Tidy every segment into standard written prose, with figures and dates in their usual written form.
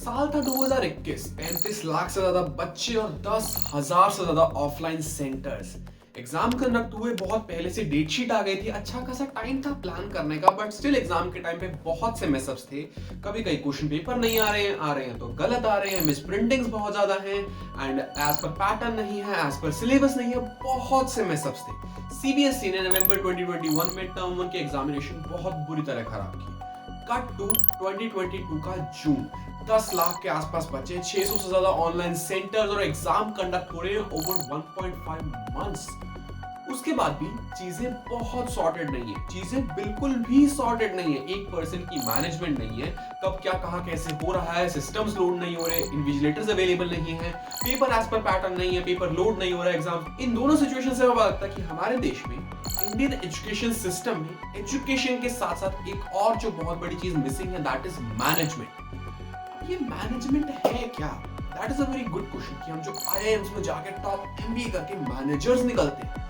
साल था 2021, 35 लाख से ज्यादा बच्चे और 10,000 से ज्यादा ऑफलाइन सेंटर्स। एग्जाम कंडक्ट हुए, बहुत पहले से डेट शीट आ गई थी, अच्छा खासा टाइम था प्लान करने का, बट स्टिल एग्जाम के टाइम पे बहुत से मेसअप्स थे। कभी कहीं क्वेश्चन पेपर नहीं आ रहे हैं तो गलत आ रहे हैं, मिस प्रिंटिंग्स बहुत ज्यादा हैं एंड एज पर पैटर्न नहीं है, एज पर सिलेबस नहीं है, बहुत से मेसअप्स थे। सीबीएसई ने नवंबर 2021 में टर्म 1 के एग्जामिनेशन बहुत बुरी तरह खराब की। कट टू 2022 का जून, 10 लाख के आसपास बच्चे, 600 से ज्यादा ऑनलाइन सेंटर्स और एग्जाम कंडक्ट हो रहे हैं ओवर 1.5 मंथ्स। उसके बाद भी चीजें बहुत सॉर्टेड नहीं है, चीजें बिल्कुल भी सॉर्टेड नहीं है। 1% की मैनेजमेंट नहीं है, कब क्या कहां कैसे हो रहा है, सिस्टम्स लोड नहीं हो रहे, इन्विजिलेटर्स अवेलेबल नहीं है, पेपर एज पर पैटर्न नहीं है, पेपर लोड नहीं हो रहा है एग्जाम। इन दोनों सिचुएशन से हमें लगता है कि हमारे देश में इंडियन एजुकेशन सिस्टम में एजुकेशन के साथ साथ एक और जो बहुत बड़ी चीज मिसिंग है, दैट इज मैनेजमेंट। ये मैनेजमेंट है क्या? That is a very good question कि हम जो आईआईएम्स में जाके टॉप एमबीए करके मैनेजर्स निकलते हैं,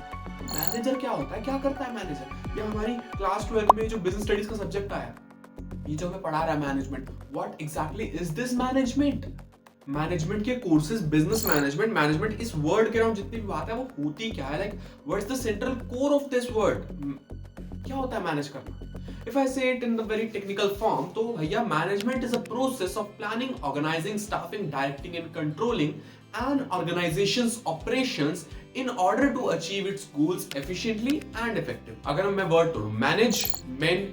मैनेजर क्या होता है, क्या करता है मैनेजर? या हमारी क्लास 12 में जो बिजनेस स्टडीज का सब्जेक्ट आया, ये जो हमें पढ़ा रहा है management, what exactly is this management? Management के कोर्सेज, बिजनेस मैनेजमेंट, मैनेजमेट इस वर्ड के अराउंड जितनी भी बात है वो होती क्या है, like what is the central core of this word? क्या होता है मैनेज करना? If I say it in the very technical form, तो भैया management is a process of planning, organizing, staffing, directing and controlling an organization's operations in order to achieve its goals efficiently and effective. अगर मैं word तोड़ूं, management,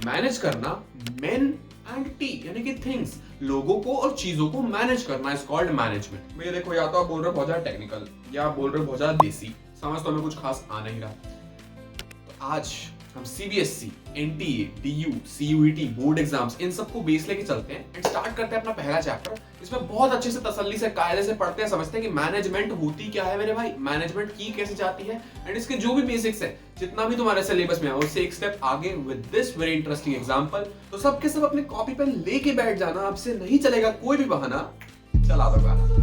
manage करना, men and T यानी कि things, लोगों को और चीजों को मैनेज करना इज कॉल्ड मैनेजमेंट। मैं देखो, या तो आप बोल रहे हो बहुत ज्यादा टेक्निकल या आप बोल रहे हो बहुत ज्यादा देसी, समझ तो हमें कुछ खास आ नहीं रहा। आज हम CBSE, NTA, DU, CUET, board exams, इन सबको बेस लेके चलते हैं एंड स्टार्ट करते हैं अपना पहला चैप्टर। इसमें बहुत अच्छे से तसल्ली से कायदे से पढ़ते हैं, समझते हैं कि मैनेजमेंट होती क्या है मेरे भाई, मैनेजमेंट की कैसे जाती है एंड इसके जो भी बेसिक्स है, जितना भी तुम्हारे सिलेबस में है उससे एक स्टेप आगे with this very interesting example. तो सबके सब अपने कॉपी पेन लेके बैठ जाना, आपसे नहीं चलेगा कोई भी बहाना, चला दो गाना।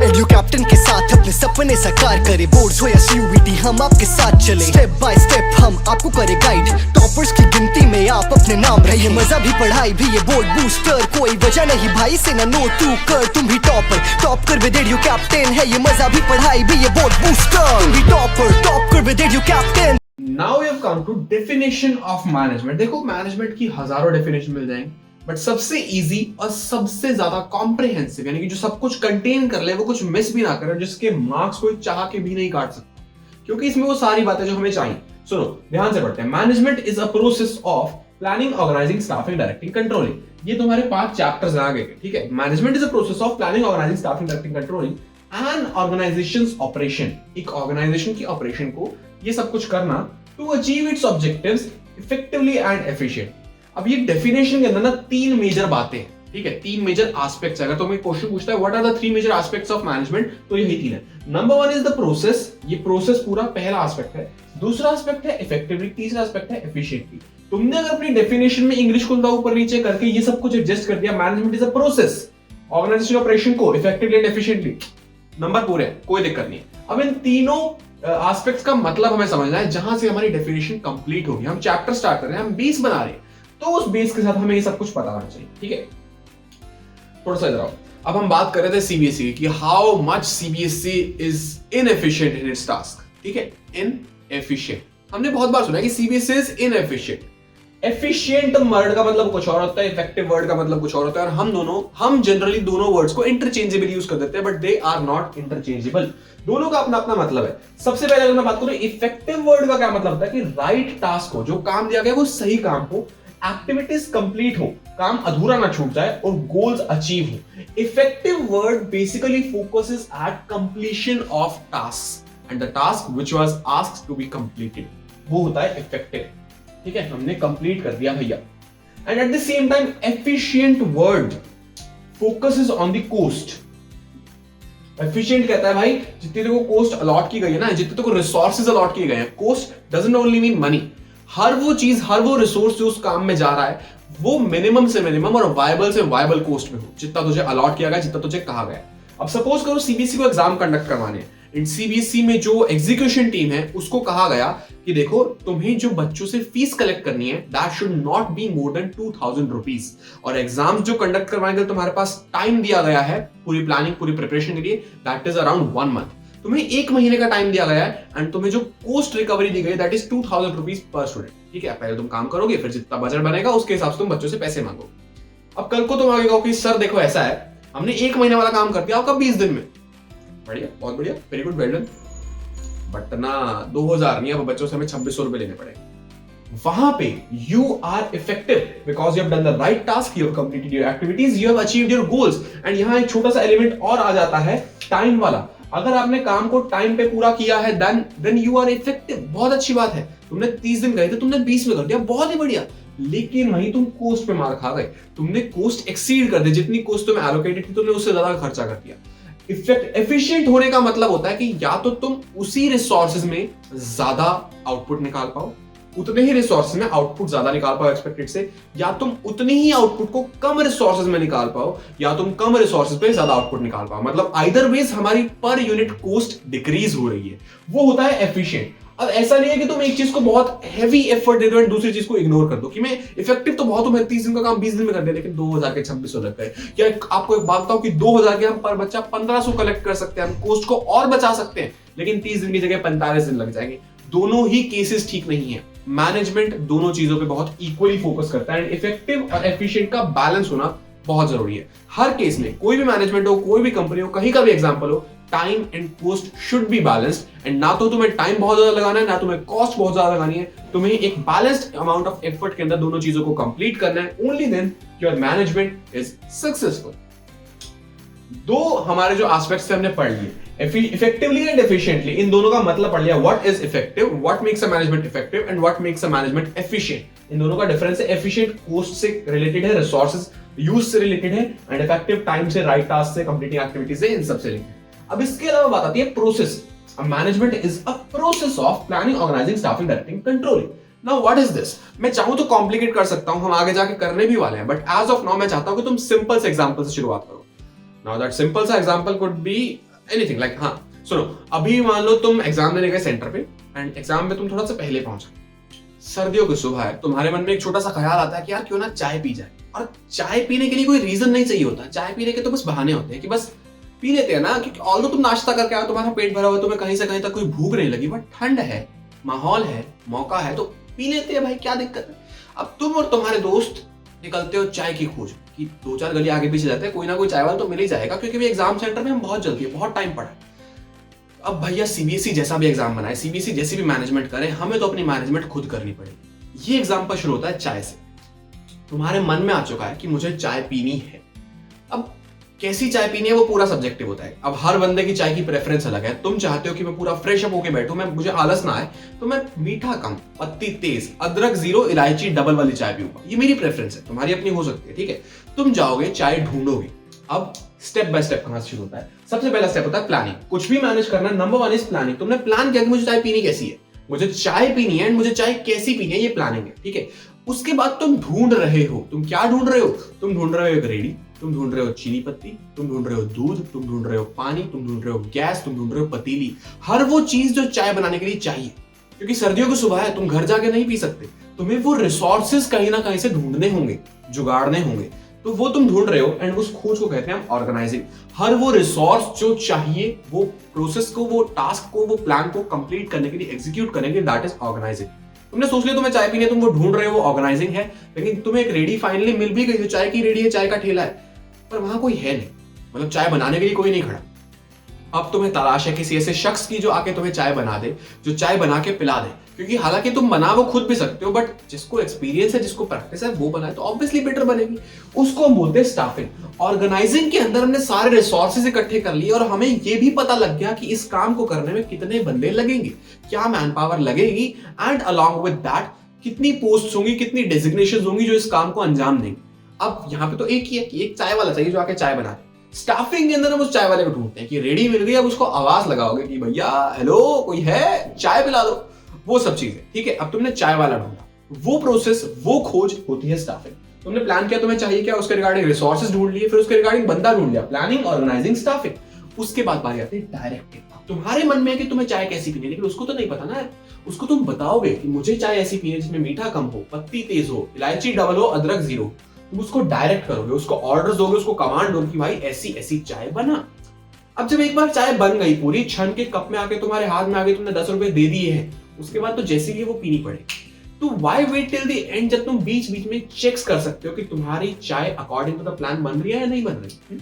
एडू कैप्टन के साथ अपने सपने साकार करे, बोर्ड्स हो या सीयूईटी हम आपके साथ चले, स्टेप बाय स्टेप हम आपको करे गाइड, टॉपर्स की गिनती में आप अपने नाम रहे, मजा भी पढ़ाई भी ये बोर्ड बूस्टर, कोई वजह नहीं भाई से ना नो तू कर, तुम भी टॉप कर विद एडू कैप्टन, है ये मजा भी पढ़ाई भी ये बोर्ड बूस्टर, तुम भी टॉप कर विद एडू captain. Now we have come to definition of management. देखो, मैनेजमेंट की हजारों डेफिनेशन मिल जाएंगे, बट सबसे इजी और सबसे ज्यादा कॉम्प्रिहेंसिव यानी कि जो सब कुछ कंटेन कर ले, वो कुछ मिस भी ना करे, जिसके मार्क्स कोई चाह के भी नहीं काट सकता, क्योंकि इसमें वो सारी बातें जो हमें चाहिए। सुनो, ध्यान से पढ़ते हैं। Management is a process of planning, organising, staffing, directing, controlling. ये तुम्हारे 5 चैप्टर्स आ गए, ठीक है। Management is a process of planning, organising, staffing, directing, controlling an organisation's operation. एक ऑर्गेनाइजेशन की ऑपरेशन को ये सब कुछ करना to achieve its objectives effectively and efficient. अब ये डेफिनेशन के अंदर ना 3 मेजर बातें हैं, ठीक है, 3 मेजर एस्पेक्ट्स। अगर तुम्हें क्वेश्चन पूछता है what are the 3 major aspects of management, तो यही 3 है। नंबर 1 इज द प्रोसेस, ये प्रोसेस पूरा पहला एस्पेक्ट है। दूसरा एस्पेक्ट है इफेक्टिवली, तीसरा एस्पेक्ट है एफिशिएंटली। तुमने अगर अपनी डेफिनेशन में इंग्लिश को ऊपर नीचे करके ये सब कुछ एडजस्ट कर दिया, management is a process, organisation operation को इफेक्टिवली एंड एफिशिएंटली, नंबर पूरे है, कोई दिक्कत नहीं है। अब इन तीनों एस्पेक्ट्स का मतलब हमें समझना है, जहां से हमारी डेफिनेशन कंप्लीट होगी। हम चैप्टर स्टार्ट कर रहे हैं, हम बेस बना रहे हैं, तो उस बेस के साथ हमें ये सब कुछ पता होना चाहिए, ठीक है। थोड़ा सा इधर आओ। अब हम बात कर रहे थे सीबीएसई की, how much CBSE is inefficient in its task, ठीक है, इनएफिशिएंट। हमने बहुत बार सुना है कि CBSE is inefficient. Efficient word का मतलब कुछ और होता है, इफेक्टिव वर्ड का मतलब कुछ और होता है, और हम जनरली दोनों वर्ड्स को इंटरचेंजेबल यूज कर देते हैं, but they are not interchangeable. दोनों का अपना अपना मतलब है। सबसे पहले अगर मैं बात करूं इफेक्टिव वर्ड का क्या मतलब होता है, कि राइट टास्क हो, जो काम दिया गया वो सही काम हो, एक्टिविटीज कंप्लीट हो, काम अधूरा ना छूट जाए और गोल्स अचीव हो। Effective word basically focuses at completion of task and the task which was asked to be completed, वो होता है इफेक्टिव, ठीक है, हमने कंप्लीट कर दिया भैया। And at the same time efficient word focuses on the cost. Efficient कहता है भाई, जितनी तेरे को कॉस्ट अलॉट की गई है ना, जितने तेरे को रिसोर्सेज अलॉट किए गए हैं, cost doesn't only mean money, हर वो चीज, हर वो रिसोर्स जो उस काम में जा रहा है, वो मिनिमम से मिनिमम और वायबल से वायबल कॉस्ट में हो, जितना तुझे अलॉट किया गया, जितना तुझे कहा गया। अब सपोज करो सीबीएसई को एग्जाम कंडक्ट करवाने हैं इन सीबीएसई में जो एग्जीक्यूशन टीम है उसको कहा गया कि देखो तुम्हें जो बच्चों से फीस कलेक्ट करनी है that should not be more than 2000 rupees, और एग्जाम्स जो कंडक्ट करवाएंगे तुम्हारे पास टाइम दिया गया है पूरी प्लानिंग पूरी प्रिपरेशन के लिए, दैट इज अराउंड 1 मंथ। तुम्हें 1 महीने का टाइम दिया गया है एंड तुम्हें जो कोस्ट रिकवरी दी गई that is 2000 rupees per student. ठीक है, पहले तुम काम करोगे, फिर जितना बजट बनेगा उसके हिसाब से तुम बच्चों से पैसे मांगो। अब कल को तुम आगे कहो कि सर देखो ऐसा है, हमने 1 महीने वाला काम कर दिया आपका 20 दिन में, बढ़िया, बहुत बढ़िया, very good, well done, but ना 2000 नहीं, अब बच्चों से हमें 2600 रुपए लेने पड़ेंगे। वहां पे you are effective because you have done the right task, you have completed your activities, you have achieved your goals. And यहां एक छोटा सा एलिमेंट और आ जाता है टाइम वाला। अगर आपने काम को टाइम पे पूरा किया है देन यू आर इफेक्टिव, बहुत अच्छी बात है। तुमने 30 दिन गए थे, तुमने 20 में कर दिया, बहुत ही बढ़िया। लेकिन वहीं तुम कोस्ट पे मार खा गए, तुमने कोस्ट एक्सीड कर दी, जितनी कोस्ट तुम्हें एलोकेटेड थी तुमने उससे ज्यादा खर्चा कर दिया। एफिशिएंट होने का मतलब होता है कि या तो तुम उसी रिसोर्सेज में ज्यादा आउटपुट निकाल पाओ, उतने ही रिसोर्सेज में आउटपुट ज्यादा निकाल पाओ एक्सपेक्टेड से, या तुम उतने ही आउटपुट को कम रिसोर्सेज में निकाल पाओ, या तुम कम रिसोर्सेज पे ज्यादा आउटपुट निकाल पाओ। मतलब आइदर वेज हमारी पर यूनिट कॉस्ट डिक्रीज हो रही है, वो होता है एफिशिएंट। अब ऐसा नहीं है कि तुम एक चीज को बहुत हैवी एफर्ट दे दो एंड दूसरी चीज को इग्नोर कर दो कि मैं इफेक्टिव तो बहुत हूं, मैं 30 दिन का काम 20 दिन में कर दिया, लेकिन 2000 के 2600 लग गए। या आपको एक बात बताऊं कि 2000 के हम पर बच्चा 1500 कलेक्ट कर सकते हैं, हम कॉस्ट को और बचा सकते हैं, लेकिन 30 दिन की जगह 45 दिन लग जाएंगे। दोनों ही केसेस ठीक नहीं है। मैनेजमेंट दोनों चीजों पे बहुत इक्वली फोकस करता है एंड इफेक्टिव और एफिशिएंट का बैलेंस होना बहुत जरूरी है हर केस में। कोई भी मैनेजमेंट हो, कोई भी कंपनी हो, कहीं का भी एग्जांपल हो, time and cost should be balanced. And ना तो तुम्हें टाइम बहुत ज्यादा लगाना है, ना तुम्हें कॉस्ट बहुत ज्यादा लगानी है, तुम्हें एक बैलेंस्ड अमाउंट ऑफ एफर्ट के अंदर दोनों चीजों को कंप्लीट करना है। Only then your management is successful. दो हमारे जो एस्पेक्ट्स थे हमने पढ़ लिए, इफेक्टिवली एंड एफिशिएंटली, इन दोनों का मतलब पढ़ लिया। What is effective, what makes a management effective and what makes a management efficient. इन दोनों का डिफरेंस है, एफिशिएंट कॉस्ट से रिलेटेड है, रिसोर्सेज यूज से रिलेटेड है, एंड इफेक्टिव टाइम से, राइट टास्क से, कंप्लीटिंग एक्टिविटीज से, इन सब से रिलेटेड। अब इसके अलावा बात आती है process. Management is a process of planning, organising, staffing, directing, controlling. Now what is this? मैं चाहूं तो कॉम्प्लिकेट कर सकता हूं, हम आगे जाके करने भी वाले हैं, बट एज ऑफ नाउ मैं चाहता हूं कि तुम सिंपल से एग्जांपल से शुरुआत करो। नाउ दैट सिंपल सा example could be anything, like हाँ सुनो, अभी मान लो तुम एग्जाम देने गए सेंटर पे एंड एग्जाम में तुम थोड़ा सा पहले पहुंचे, सर्दियों की सुबह है, तुम्हारे मन में एक छोटा सा ख्याल आता है कि यार क्यों ना चाय पी जाए। और चाय पीने के लिए कोई रीजन नहीं चाहिए होता, चाय पीने के तो बस बहाने होते हैं कि बस पी लेते हैं ना, क्योंकि ऑल्दो तुम नाश्ता करके आओ, तुम्हारा पेट भरा हुआ है, तुम्हें कहीं से कहीं तक कोई भूख नहीं लगी, बट ठंड है, माहौल है, मौका है, तो पी लेते हैं भाई, क्या दिक्कत है। अब तुम और तुम्हारे दोस्त निकलते हो चाय की खोज कि 2-4 गली आगे पीछे जाते हैं, कोई ना कोई चाय वाला तो मिल ही जाएगा, क्योंकि एग्जाम सेंटर में हम बहुत जल्दी है, बहुत टाइम पड़ा है। अब भैया सीबीएसई जैसा भी एग्जाम बनाए, सीबीएसई जैसी भी मैनेजमेंट करे, हमें तो अपनी मैनेजमेंट खुद करनी पड़ेगी। ये एग्जाम्पल शुरू होता है चाय से। तुम्हारे मन में आ चुका है कि मुझे चाय पीनी है। अब कैसी चाय पीनी है वो पूरा सब्जेक्टिव होता है। अब हर बंदे की चाय की प्रेफरेंस अलग है। तुम चाहते हो कि मैं पूरा फ्रेश अप होके बैठूं, मैं मुझे आलस ना आए, तो मैं मीठा कम, पत्ती तेज, अदरक 0, इलायची डबल वाली चाय पीऊंगा। ये मेरी प्रेफरेंस है, तुम्हारी अपनी हो सकती है, ठीक है। तुम जाओगे चाय ढूंढोगे। अब स्टेप बाय स्टेप कहां से शुरू होता है? सबसे पहला स्टेप होता है प्लानिंग। कुछ भी मैनेज करना, नंबर 1 इज प्लानिंग। तुमने प्लान किया कि मुझे चाय पीनी कैसी है, मुझे चाय पीनी है, मुझे चाय कैसी पीनी है, ये प्लानिंग है, ठीक है। उसके बाद तुम ढूंढ रहे हो, तुम क्या ढूंढ रहे हो? तुम ढूंढ रहे हो एक रेडी, तुम ढूंढ रहे हो चीनी पत्ती, तुम ढूंढ रहे हो दूध, तुम ढूंढ रहे हो पानी, तुम ढूंढ रहे हो गैस, तुम ढूंढ रहे हो पतीली, हर वो चीज जो चाय बनाने के लिए चाहिए। क्योंकि सर्दियों की सुबह है, तुम घर जाके नहीं पी सकते, तुम्हें वो रिसोर्सेज कहीं ना कहीं से ढूंढने होंगे, जुगाड़ने होंगे, तो वो तुम ढूंढ रहे हो। एंड उस खोज को कहते हैं हम ऑर्गेनाइजिंग। हर वो रिसोर्स जो चाहिए, वो प्रोसेस को, वो टास्क को, वो प्लान को कंप्लीट करने के लिए, एग्जीक्यूट करने के लिए, दैट इज ऑर्गेनाइजिंग। तुमने सोच लिया तुम्हें चाय पीनी है, तुम वो ढूंढ रहे हो, वो ऑर्गेनाइजिंग है। लेकिन तुम्हें एक रेडी फाइनली मिल भी गई, जो चाय की रेडी है, चाय का ठेला है, पर वहां कोई है नहीं, मतलब चाय बनाने के लिए कोई नहीं खड़ा। अब तुम्हें तलाश है किसी ऐसे शख्स की जो आके तुम्हें चाय बना दे, जो चाय बना के पिला दे। क्योंकि हालांकि तुम बना वो खुद भी सकते हो, बट जिसको एक्सपीरियंस है, जिसको प्रैक्टिस है, वो बनाए तो ऑब्वियसली बेटर बनेगी। उसको हम बोलते हैं स्टाफिंग। ऑर्गेनाइजिंग के अंदर हमने सारे रिसोर्सेज इकट्ठे कर लिए और हमें ये भी पता लग गया कि इस काम को करने में कितने बंदे लगेंगे, क्या मैन पावर लगेगी, एंड अलॉन्ग विद दैट कितनी पोस्ट होंगी, कितनी डेजिग्नेशन होंगी जो इस काम को अंजाम देंगे। अब यहाँ पे तो एक ही है कि एक चाय वाला चाहिए जो आके चाय बना दे। स्टाफिंग के अंदर हम उस चाय वाले को ढूंढते हैं कि रेडी मिल गई, अब उसको आवाज लगाओगे कि भैया हेलो कोई है, चाय पिला दो, वो सब चीजें, ठीक है। अब तुमने चाय वाला ढूंढा, वो प्रोसेस, वो खोज होती है स्टाफिंग। तुमने प्लान किया तुम्हें चाहिए क्या, उसके रिगार्डिंग रिसोर्सेज ढूंढ लिए, फिर उसके रिगार्डिंग बंदा ढूंढ लिया, प्लानिंग, ऑर्गेनाइजिंग, स्टाफिंग। उसके बाद बारी आती है डायरेक्टिंग। तुम्हारे मन में है कि तुम्हें चाय कैसी पीनी है, लेकिन उसको तो नहीं पता ना। उसको तुम बताओगे कि मुझे चाय ऐसी पीनी है जिसमें मीठा कम हो, पत्ती तेज हो, इलायची डबल हो, अदरक जीरो। तुम उसको डायरेक्ट करोगे, उसको ऑर्डर्स दोगे, उसको कमांड दोगे कि भाई ऐसी ऐसी चाय बना। अब जब एक बार चाय बन गई, पूरी छन के कप में आके तुम्हारे हाथ में आ गई, तुमने 10 रुपए दे दिए हैं, उसके बाद तो जैसे भी वो पीनी पड़ेगी। तो why wait till the end, जब तुम बीच बीच में चेक्स कर सकते हो कि तुम्हारी चाय अकॉर्डिंग टू द प्लान बन रही है या नहीं बन रही,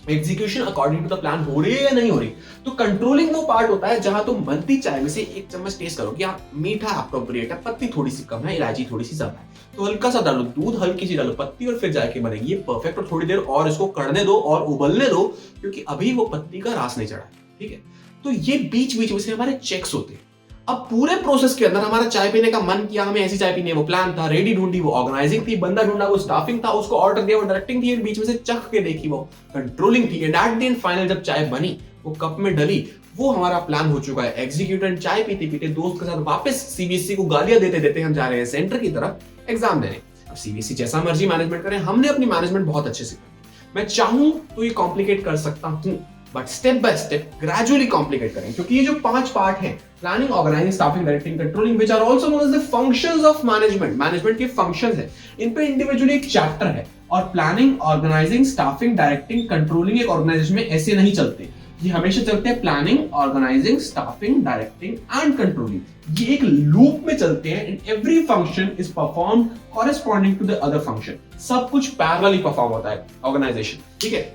execution according to the plan हो रही है या नहीं हो रही। तो कंट्रोलिंग वो पार्ट होता है जहां तुम बनती चाय में से 1 चम्मच टेस्ट करो कि मीठा अप्रोप्रिएट है, पत्ती थोड़ी सी कम है, इलायची थोड़ी सी ज्यादा है, तो हल्का सा डालो दूध, हल्की सी डालो पत्ती, और फिर जाके बनेगी ये परफेक्ट। और थोड़ी देर और इसको कड़ने दो और उबलने दो, क्योंकि अभी वो पत्ती का रास नहीं चढ़ा है, ठीक है। तो ये बीच बीच में से हमारे चेक्स होते हैं। अब पूरे प्रोसेस के अंदर हमारा चाय पीने का मन किया, हमें ऐसी चाय पीनी है, वो प्लान था, रेडी ढूंढी, वो ऑर्गेनाइजिंग थी, बंदा ढूंढा, वो स्टाफिंग था, उसको ऑर्डर दिया, वो डायरेक्टिंग थी, बीच में से चख के देखी, वो कंट्रोलिंग थी, and at the end final जब चाय बनी, वो कप में डली, वो हमारा प्लान हो चुका है एग्जीक्यूटेड। चाय पीते पीते दोस्त के साथ वापस सीबीएसई को गालियां देते देते हम जा रहे हैं सेंटर की तरफ एग्जाम देने। अब सीबीएसई जैसा मर्जी मैनेजमेंट करे, हमने अपनी मैनेजमेंट बहुत अच्छे से करी। मैं चाहूं तो ये कॉम्प्लिकेट कर सकता हूं, but step by step gradually complicate करें, क्योंकि ये जो 5 पार्ट हैं, planning, organising, staffing, directing, controlling, which are also known as the functions of management. Management के फंक्शंस हैं, इन पे इंडिविजुअली एक चैप्टर है। और planning, organising, staffing, directing, controlling एक ऑर्गेनाइजेशन में ऐसे नहीं चलते, ये हमेशा चलते हैं planning, organising, staffing, directing and controlling. ये एक लूप में चलते हैं, and every function is performed corresponding to the other function. सब कुछ पैरेलली परफॉर्म होता है ऑर्गेनाइजेशन, ठीक है।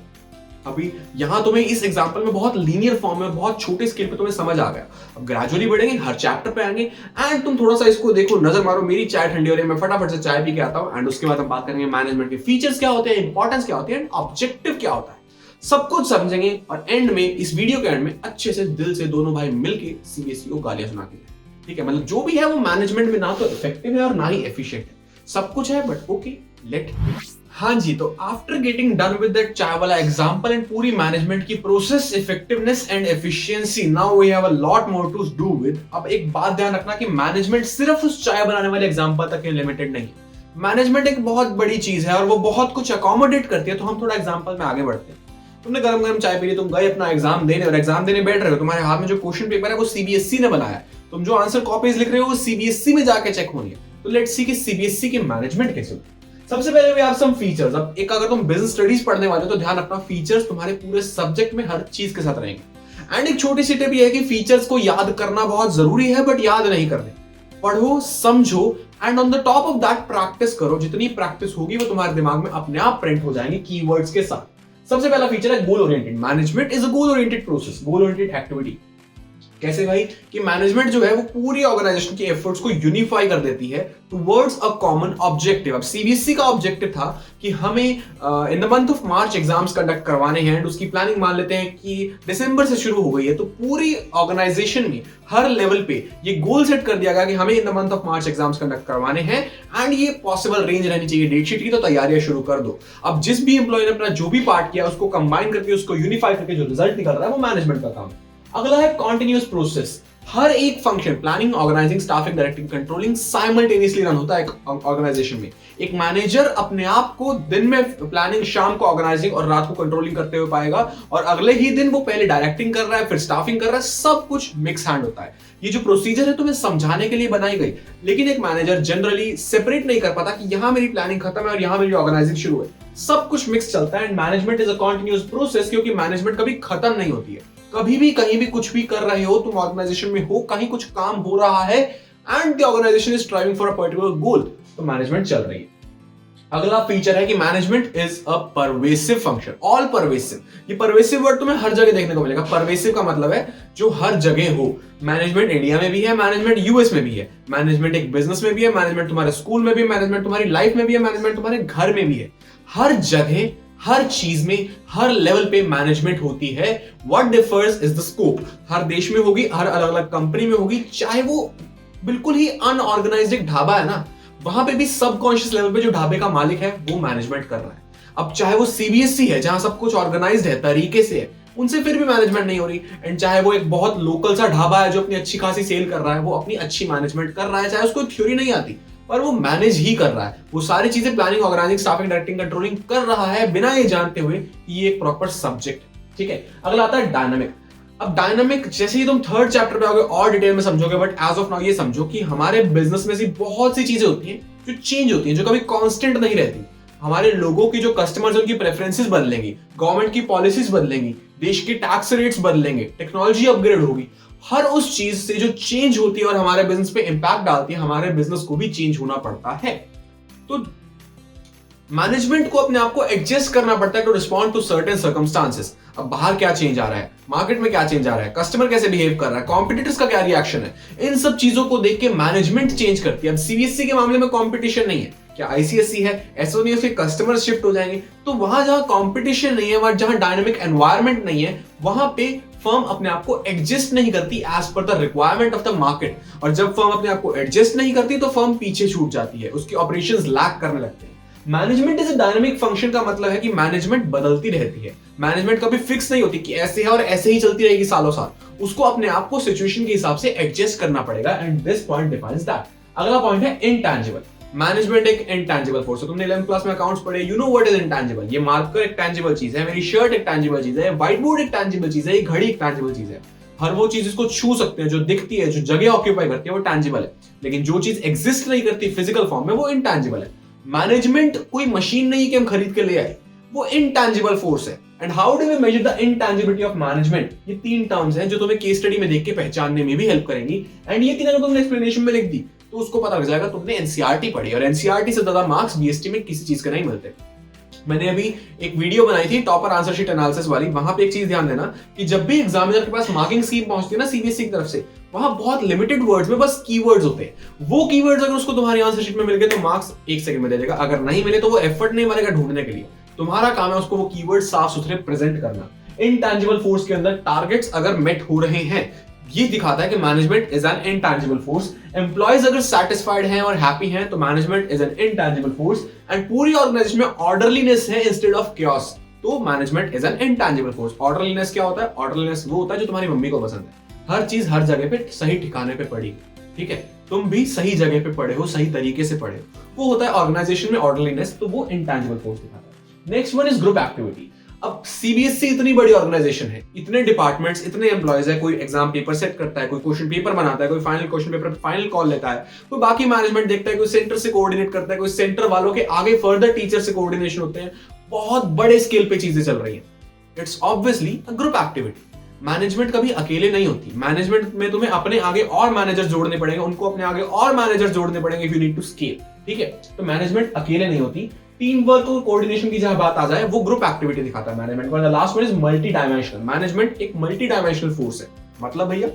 अभी यहां तुम्हें इस एग्जांपल में बहुत लीनियर फॉर्म में, बहुत छोटे स्केल पे तुम्हें समझ आ गया। अब ग्रेजुअली बढ़ेंगे, हर चैप्टर पे आएंगे, एंड तुम थोड़ा सा इसको देखो, नजर मारो, मेरी चाय ठंडी हो रही है, मैं फटाफट से चाय पी के आता हूं, एंड उसके बाद हम बात करेंगे मैनेजमेंट के फीचर्स क्या होते हैं, इंपॉर्टेंस क्या होती है, एंड ऑब्जेक्टिव क्या होता है। सब कुछ समझेंगे, और एंड में, इस वीडियो के एंड में, अच्छे से दिल से दोनों भाई मिलके सीबीएसई को गालियां सुना के, ठीक है। मतलब जो भी है वो मैनेजमेंट में ना तो इफेक्टिव है और ना ही एफिशिएंट है, सब कुछ है, बट ओके लेट। हाँ जी, तो after getting done with that chai wala example and पूरी मैनेजमेंट की process, effectiveness and efficiency, now we have a lot more to do with. अब एक बात ध्यान रखना कि मैनेजमेंट सिर्फ उस चाय बनाने वाले एग्जांपल तक लिमिटेड नहीं है। मैनेजमेंट एक बहुत बड़ी चीज है और वो बहुत कुछ अकोमोडेट करती है। तो हम थोड़ा एग्जांपल में आगे बढ़ते हैं। तुमने गरम गरम चाय पी ली, तुम गए अपना एग्जाम देने, और एग्जाम देने बैठ रहे हो, तुम्हारे हाथ में जो क्वेश्चन पेपर है वो सीबीएसई ने बनाया है, तुम जो आंसर कॉपीज लिख रहे हो वो सीबीएसई में जाके चेक होनी है। तो लेट्स सी कि सीबीएसई की मैनेजमेंट कैसे होती है। सबसे पहले वी हैव सम फीचर्स। अब एक, अगर तुम बिजनेस स्टडीज पढ़ने वाले हो तो ध्यान रखना फीचर्स तुम्हारे पूरे सब्जेक्ट में हर चीज के साथ रहेंगे। एंड एक छोटी सी टिप ये है कि फीचर्स को याद करना बहुत जरूरी है, बट याद नहीं करने, पढ़ो, समझो, and on the top of that practice करो। जितनी प्रैक्टिस होगी वो तुम्हारे दिमाग में अपने आप प्रिंट हो जाएंगे कीवर्ड्स के साथ। सबसे पहला फीचर है goal oriented. Management is a goal oriented process, goal oriented activity. कैसे भाई? कि मैनेजमेंट जो है वो पूरी ऑर्गेनाइजेशन के एफर्ट्स को यूनिफाई कर देती है टुवर्ड्स अ कॉमन ऑब्जेक्टिव। अब सीबीएसई का ऑब्जेक्टिव था कि हमें in the month of March exams conduct करवाने हैं, एंड उसकी प्लानिंग मान लेते हैं कि दिसंबर से शुरू हो गई है। तो पूरी ऑर्गेनाइजेशन में हर लेवल पे ये गोल सेट कर दिया गया कि हमें in the month of March exams conduct करवाने हैं, एंड ये पॉसिबल रेंज रहनी चाहिए डेट शीट की, तो तैयारियां शुरू कर दो। अब जिस भी एम्प्लॉय ने अपना जो भी पार्ट किया उसको कंबाइन करके, उसको यूनिफाई करके जो रिजल्ट निकल रहा है वो मैनेजमेंट का काम है। अगला है कॉन्टिन्यूअस प्रोसेस। हर एक function, planning, organising, staffing, directing, controlling, simultaneously run होता है एक ऑर्गेनाइजेशन में। एक मैनेजर अपने आप को दिन में प्लानिंग, शाम को ऑर्गेनाइजिंग और रात को कंट्रोलिंग करते हुए पाएगा, और अगले ही दिन वो पहले डायरेक्टिंग कर रहा है, फिर स्टाफिंग कर रहा है। सब कुछ मिक्स हैंड होता है। ये जो प्रोसीजर है तुम्हें समझाने के लिए बनाई गई, लेकिन एक मैनेजर जनरली सेपरेट नहीं कर पाता कि यहां मेरी प्लानिंग खत्म है और यहां मेरी ऑर्गेनाइजिंग शुरू है। सब कुछ मिक्स चलता है, and management is a continuous process, क्योंकि मैनेजमेंट कभी खत्म नहीं होती है। कभी भी कहीं भी कुछ भी कर रहे हो, तुम ऑर्गेनाइजेशन में हो, कहीं कुछ काम हो रहा है, and the organisation is striving for a particular goal, तो मैनेजमेंट चल रही है। अगला फीचर है कि management is a pervasive function, all pervasive. ये परवेसिव वर्ड तुम्हें हर जगह देखने को मिलेगा। परवेसिव का मतलब है जो हर जगह हो। मैनेजमेंट इंडिया में भी है, मैनेजमेंट यूएस में भी है, मैनेजमेंट एक बिजनेस में भी है, मैनेजमेंट तुम्हारे स्कूल में भी है, मैनेजमेंट तुम्हारी लाइफ में भी है, मैनेजमेंट तुम्हारे घर में भी है। हर जगह, हर चीज में, हर लेवल पे मैनेजमेंट होती है। What differs is the scope. हर देश में होगी, हर अलग अलग कंपनी में होगी। चाहे वो बिल्कुल ही अनऑर्गेनाइज्ड ढाबा है ना, वहां पे भी सबकॉन्शियस लेवल पे जो ढाबे का मालिक है वो मैनेजमेंट कर रहा है। अब चाहे वो सीबीएसई है जहां सब कुछ ऑर्गेनाइज्ड है, तरीके से है, उनसे फिर भी मैनेजमेंट नहीं हो रही। एंड चाहे वो एक बहुत लोकल सा ढाबा है जो अपनी अच्छी खासी सेल कर रहा है, वो अपनी अच्छी मैनेजमेंट कर रहा है, चाहे उसको थ्योरी नहीं आती, पर वो मैनेज ही कर रहा है। वो सारी चीजें planning, organising, staffing, directing, controlling कर रहा है, बिना ये जानते हुए कि ये एक प्रॉपर सब्जेक्ट है। ठीक है, अगला आता है डायनामिक। अब डायनामिक जैसे ही तुम थर्ड चैप्टर पे आओगे और डिटेल में समझोगे, बट एज ऑफ नाउ ये समझो कि हमारे बिजनेस में से बहुत सी चीजें होती हैं जो चेंज होती हैं, जो कभी कांस्टेंट नहीं रहती। हमारे लोगों की जो कस्टमर्स, उनकी प्रेफरेंसेस बदलेंगी, गवर्नमेंट की पॉलिसीज बदलेंगी, देश के टैक्स रेट्स बदलेंगे, टेक्नोलॉजी अपग्रेड होगी। हर उस चीज से जो चेंज होती है और हमारे बिजनेस पे इंपैक्ट डालती है, हमारे बिजनेस को भी चेंज होना पड़ता है। तो मैनेजमेंट को अपने आप को एडजस्ट करना पड़ता है to respond to certain circumstances. अब बाहर क्या चेंज आ रहा है, मार्केट में क्या चेंज आ रहा है, कस्टमर कैसे बिहेव कर रहा है, कॉम्पिटिटर्स का क्या रिएक्शन है, इन सब चीजों को देख के मैनेजमेंट चेंज करती है। अब सीबीएसई के मामले में कॉम्पिटिशन नहीं है, क्या आईसीएसई है, एसओ के कस्टमर शिफ्ट हो जाएंगे। तो वहां जहां कॉम्पिटिशन नहीं है, वहां जहां डायनामिक एनवायरमेंट नहीं है, वहां पे फर्म अपने आप को एडजस्ट नहीं करती as per the requirement of the market. और जब फर्म अपने आप को एडजस्ट नहीं करती तो फर्म पीछे छूट जाती है, उसकी ऑपरेशंस लैक करने लगते हैं। Management is a dynamic function का मतलब है कि मैनेजमेंट बदलती रहती है। मैनेजमेंट कभी फिक्स नहीं होती कि ऐसे है और ऐसे ही चलती रहेगी सालों साल। उसको अपने आप को सिचुएशन के हिसाब से एडजस्ट करना पड़ेगा, and this point defines that. अगला पॉइंट है इंटैंजिबल। मैनेजमेंट एक इंटैंजिबल फोर्स है। तुमने 11th क्लास में अकाउंट्स पढ़े, you know what is intangible. ये मार्कर एक टैंजिबल चीज है, मेरी शर्ट एक टैंजिबल चीज है, व्हाइट बोर्ड एक टैंजिबल चीज है, ये घड़ी एक टैंजिबल चीज है। हर वो चीज इसको छू सकते हैं, जो दिखती है, जो जगह ऑक्यूपाई करती है, वो टैंजिबल है। लेकिन जो चीज एग्जिस्ट नहीं करती फिजिकल फॉर्म में, वो इंटैंजिबल है। मैनेजमेंट कोई मशीन नहीं कि हम खरीद के ले आए, वो इंटैंजिबल फोर्स है। And how do we measure the intangibility of management? ये 3 टर्म्स हैं जो तुम्हें केस स्टडी में देख के पहचानने में भी हेल्प करेंगी। एंड ये 3 अगर तुमने एक्सप्लेनेशन में लिख दी तो उसको पता लग जाएगा तुमने एनसीईआरटी पढ़ी, और एनसीईआरटी से ज्यादा मार्क्स बीएसटी में किसी चीज के नहीं मिलते। मैंने अभी एक वीडियो बनाई थी टॉपर आंसर शीट एनालिसिस वाली, वहां पे एक चीज ध्यान देना कि जब भी एग्जामिनर के पास मार्किंग स्कीम पहुंचती है ना सीबीएसई की तरफ से, वहां बहुत लिमिटेड वर्ड्स में बस कीवर्ड्स होते हैं। वो कीवर्ड्स अगर उसको तुम्हारी आंसर शीट में मिल गए तो मार्क्स 1 सेकंड में दे देगा, अगर नहीं मिले तो वो एफर्ट नहीं मारेगा ढूंढने के लिए। तुम्हारा काम है उसको वो कीवर्ड साफ सुथरे प्रेजेंट करना। इंटैंजिबल फोर्स के अंदर टारगेट्स अगर मेट हो रहे हैं, ये दिखाता है कि management is an intangible force. Employees अगर सेटिस्फाइड हैं और हैप्पी हैं तो management is an intangible force. And पूरी ऑर्गेनाइजेशन में ऑर्डरलीनेस है इंस्टेड ऑफ chaos, तो management is an intangible force. Orderliness क्या होता है? ऑर्डरलीनेस वो होता है जो तुम्हारी मम्मी को पसंद है, हर चीज हर जगह पे सही ठिकाने पे पड़ी, ठीक है, तुम भी सही जगह पे पड़े हो, सही तरीके से पड़े हो, वो होता है ऑर्गेनाइजेशन में ऑर्डरलीनेस, तो वो इंटैंजिबल फोर्स दिखाता है। Next one is group activity. अब सीबीएसई इतनी बड़ी ऑर्गेनाइजेशन है, इतने डिपार्टमेंट्स, इतने एम्प्लॉयज है, कोई एग्जाम पेपर सेट करता है, कोई क्वेश्चन पेपर बनाता है, कोई final question paper final call लेता है, कोई बाकी मैनेजमेंट देखता है, कोई सेंटर से कोऑर्डिनेट करता है, कोई सेंटर वालों के आगे फर्दर टीचर से कोऑर्डिनेशन होते हैं। बहुत बड़े स्केल पे चीजें चल रही हैं। It's obviously a group activity. Management कभी अकेले नहीं होती। मैनेजमेंट में तुम्हें अपने आगे और मैनेजर जोड़ने पड़ेंगे, उनको अपने आगे और मैनेजर जोड़ने पड़ेंगे if you need to scale, ठीक है। तो मैनेजमेंट अकेले नहीं होती। टीम वर्क और कोऑर्डिनेशन की जहां बात आ जाए, वो ग्रुप एक्टिविटी दिखाता है मैनेजमेंट को। Last one is multi dimensional. Management एक मल्टी डायमेंशनल फोर्स है। मतलब भैया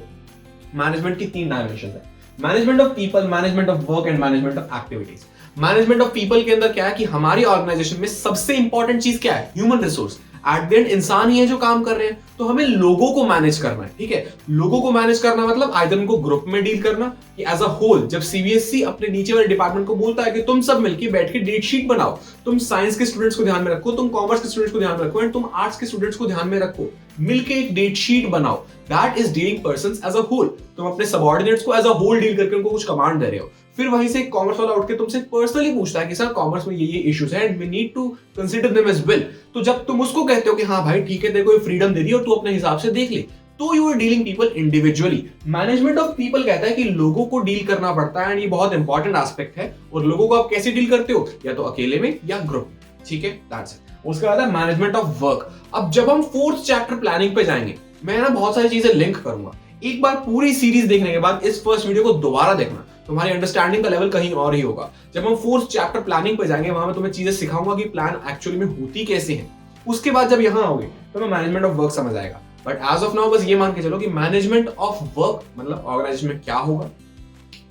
मैनेजमेंट की 3 डायमेंशन है, management of people, management of work and management of activities. Management of people के अंदर क्या है कि हमारी ऑर्गेनाइजेशन में सबसे इंपॉर्टेंट चीज क्या है? Human resource. At the end इंसान ही है जो काम कर रहे हैं, तो हमें लोगों को मैनेज करना है, ठीक है। लोगों को मैनेज करना मतलब आइदर उनको ग्रुप में डील करना कि एज अ होल। जब सीबीएसई अपने नीचे वाले डिपार्टमेंट को बोलता है कि तुम सब मिलकर बैठ के डेट शीट बनाओ, तुम साइंस के स्टूडेंट्स को ध्यान में रखो, तुम कॉमर्स के स्टूडेंट्स को ध्यान में रखो, एंड तुम आर्ट्स के स्टूडेंट्स को ध्यान में रखो, मिलके एक डेट शीट बनाओ, that is dealing persons as a whole. तुम अपने सबऑर्डिनेट्स को एज अ होल डील करके उनको कुछ कमांड दे रहे हो। फिर वहीं से एक कॉमर्स वाला उठ के तुमसे पर्सनली पूछता है कि सर कॉमर्स में ये इश्यूज हैं and we need to consider them as well. तो जब तुम उसको कहते हो कि हाँ भाई ठीक है, तेरे को फ्रीडम दे दी और तू अपने हिसाब से देख ले, तो you are dealing people individually. Management of people कहता है कि लोगों को डील करना पड़ता है, एंड ये बहुत इंपॉर्टेंट एस्पेक्ट है। और लोगों को आप कैसे डील करते हो? या तो अकेले में या ग्रुप, ठीक है, दैट्स इट। उसके बाद है मैनेजमेंट ऑफ वर्क। अब जब हम 4th चैप्टर प्लानिंग पे जाएंगे, मैं ना बहुत सारी चीजें लिंक करूंगा। एक बार पूरी सीरीज देखने के बाद इस फर्स्ट वीडियो को दोबारा देखना, तुम्हारी अंडरस्टैंडिंग का लेवल कहीं और ही होगा। जब हम 4th चैप्टर प्लानिंग पे जाएंगे, वहां मैं तुम्हें चीजें सिखाऊंगा कि प्लान एक्चुअली में होती कैसे है। उसके बाद जब यहां आओगे तो मैं मैनेजमेंट ऑफ वर्क समझ आएगा। बट एज ऑफ नाउ बस ये मान के चलो कि मैनेजमेंट ऑफ वर्क मतलब ऑर्गेनाइजेशन में क्या होगा,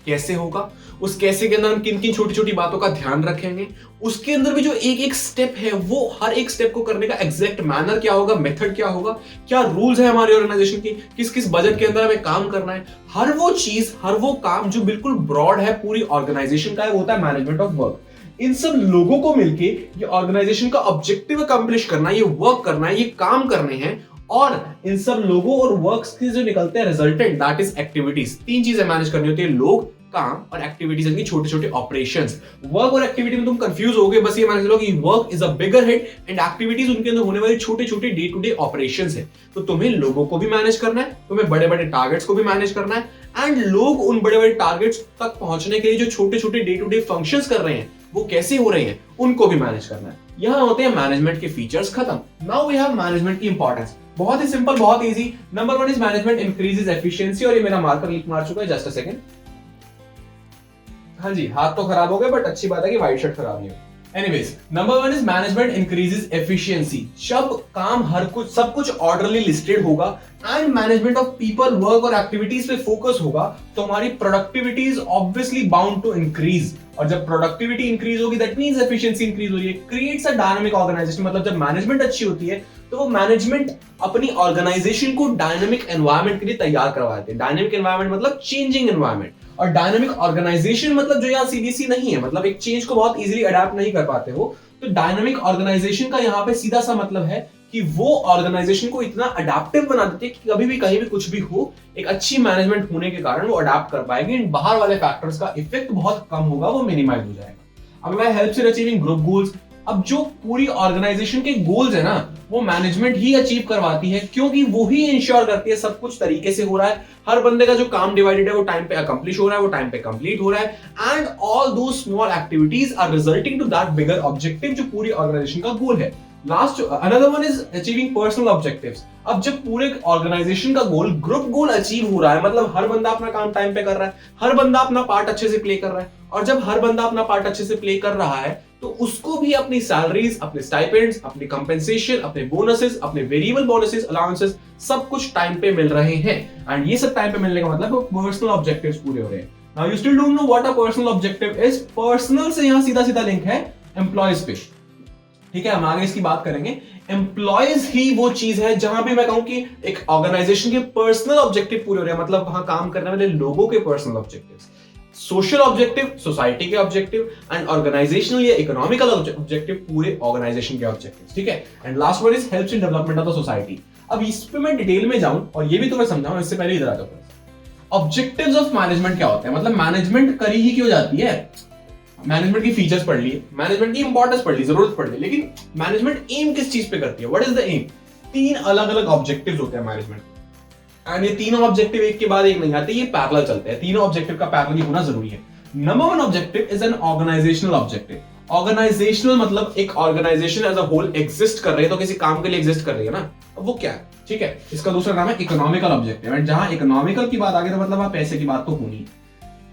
कैसे होगा, उस कैसे के अंदर हम किन किन छोटी छोटी बातों का ध्यान रखेंगे, उसके अंदर भी जो एक एक स्टेप है, वो हर एक स्टेप को करने का एग्जैक्ट मैनर क्या होगा, मेथड क्या होगा, क्या रूल्स है हमारी ऑर्गेनाइजेशन की, किस किस बजट के अंदर हमें काम करना है, हर वो चीज, हर वो काम जो बिल्कुल ब्रॉड है पूरी ऑर्गेनाइजेशन का है, वो होता है मैनेजमेंट ऑफ वर्क। इन सब लोगों को मिलके ये ऑर्गेनाइजेशन का ऑब्जेक्टिव अकम्प्लिश करना, ये वर्क करना है, ये काम करने हैं, और इन सब लोगों और वर्क्स के जो निकलते हैं रिजल्टेंट, दैट इज एक्टिविटीज। 3 चीजें मैनेज करनी होती है, लोग, काम और एक्टिविटीज यानी छोटे छोटे ऑपरेशंस। वर्क और एक्टिविटी में तुम कंफ्यूज होगे, बस ये मान लो कि work is a bigger head and activities उनके अंदर होने वाले छोटे छोटे डे टू डे ऑपरेशंस है। तो तुम्हें लोगों को भी मैनेज करना है, तुम्हें बड़े बड़े टारगेट्स को भी मैनेज करना है, एंड लोग उन बड़े बड़े टारगेट्स तक पहुंचने के लिए जो छोटे छोटे डे टू डे फंक्शंस कर रहे हैं वो कैसे हो रहे हैं उनको भी मैनेज करना है। यहां होते हैं मैनेजमेंट के फीचर्स खत्म। नाउ वी हैव मैनेजमेंट की इंपॉर्टेंस। बहुत ही सिंपल, बहुत easy. Number 1 is management increases efficiency, और ये मेरा मार्कर मार चुका है, जस्ट अ सेकंड। हाँ जी, हाथ तो खराब हो गए बट अच्छी बात है कि व्हाइट शर्ट खराब नहीं हुई। Anyways, number 1 is management increases efficiency. जब काम हर कुछ सब कुछ ऑर्डरली लिस्टेड होगा and management of people, work और एक्टिविटीज पे फोकस होगा तो हमारी productivity is obviously bound to increase. और जब प्रोडक्टिविटी इंक्रीज होगी दैट मींस एफिशिएंसी इंक्रीज हो रही है। क्रिएट्स अ डायनामिक ऑर्गेनाइजेशन, मतलब जब मैनेजमेंट अच्छी होती है तो वो मैनेजमेंट अपनी ऑर्गेनाइजेशन को डायनामिक एनवायरनमेंट के लिए तैयार करवाते हैं। डायनामिक एनवायरनमेंट मतलब चेंजिंग एनवायरनमेंट, और डायनामिक ऑर्गेनाइजेशन मतलब जो यहाँ सीबीसी नहीं है, मतलब एक चेंज को बहुत इजीली अडैप्ट नहीं कर पाते हो। तो डायनामिक ऑर्गेनाइजेशन का यहाँ पे सीधा सा मतलब है कि वो ऑर्गेनाइजेशन को इतना अडैप्टिव बना देते हैं कि कभी भी कहीं भी कुछ भी हो, एक अच्छी मैनेजमेंट होने के कारण वो अडैप्ट कर पाएगी एंड बाहर वाले फैक्टर्स का इफेक्ट बहुत कम होगा, वो मिनिमाइज हो जाएगा। अगला है helps in achieving group goals. अब जो पूरी ऑर्गेनाइजेशन के गोल्स है ना वो मैनेजमेंट ही अचीव करवाती है, क्योंकि वो ही इंश्योर करती है सब कुछ तरीके से हो रहा है, हर बंदे का जो काम डिवाइडेड है वो टाइम पे अकम्प्लिश हो रहा है, वो टाइम पे कंप्लीट हो रहा है, and all those small activities are resulting to that bigger objective जो पूरी ऑर्गेनाइजेशन का गोल है। Last another one is achieving personal objectives. अब जब पूरे ऑर्गेनाइजेशन का गोल ग्रुप गोल अचीव हो रहा है, मतलब हर बंदा अपना काम टाइम पे कर रहा है, हर बंदा अपना पार्ट अच्छे से प्ले कर रहा है, और जब हर बंदा अपना पार्ट अच्छे से प्ले कर रहा है तो उसको भी अपनी सैलरीज, अपने स्टाइपेंड्स, अपनी कंपेंसेशन, अपने बोनसेस, अपने वेरिएबल बोनसेस, अलाउंसेस सब कुछ टाइम पे मिल रहे हैं। एंड ये सब टाइम पे मिलने का मतलब पर्सनल ऑब्जेक्टिव्स पूरे हो रहे हैं। Now you still don't know what a personal objective is. Personal से यहां सीधा सीधा लिंक है एम्प्लॉयज पे, ठीक है, हम आगे इसकी बात करेंगे। एम्प्लॉयज ही वो चीज है जहां भी मैं कहूं कि एक ऑर्गेनाइजेशन के पर्सनल ऑब्जेक्टिव पूरे हो रहे हैं, मतलब वहां काम करने वाले लोगों के personal objectives. Social objective society के ऑब्जेक्टिव, एंड ऑर्गेनाइजेशनल या इकोनॉमिकल ऑब्जेक्टिव पूरे ऑर्गेनाइजेशन के ऑब्जेक्टिव्स, ठीक है। And last one is helps in development of the society. अब इस पे मैं डिटेल में जाऊं और ये भी तुम्हें समझाऊं, इससे पहले इधर आ जाओ। ऑब्जेक्टिव्स ऑफ मैनेजमेंट क्या होते हैं, मतलब मैनेजमेंट करी ही क्यों जाती है। मैनेजमेंट की फीचर्स पढ़ लिए, मैनेजमेंट की इंपॉर्टेंस पढ़ ली, जरूरत पढ़ ली, लेकिन मैनेजमेंट एम किस चीज पे करती है, व्हाट इज द एम। 3 अलग अलग ऑब्जेक्टिव्स होते हैं मैनेजमेंट, एंड ये तीनों ऑब्जेक्टिव एक के बाद एक नहीं आते, ये पैरेलल चलते हैं। तीनों ऑब्जेक्टिव का पैरेलल होना जरूरी है। Number 1 objective is an organizational objective. Organizational मतलब एक organization as a whole exist कर रही है, तो किसी काम के लिए एग्जिस्ट कर रही है ना, अब वो क्या है, ठीक है। इसका दूसरा नाम है इकोनॉमिकल ऑब्जेक्टिव, एंड जहां इकोनॉमिकल की बात आ गई तो मतलब वहां पैसे की बात तो होनी है।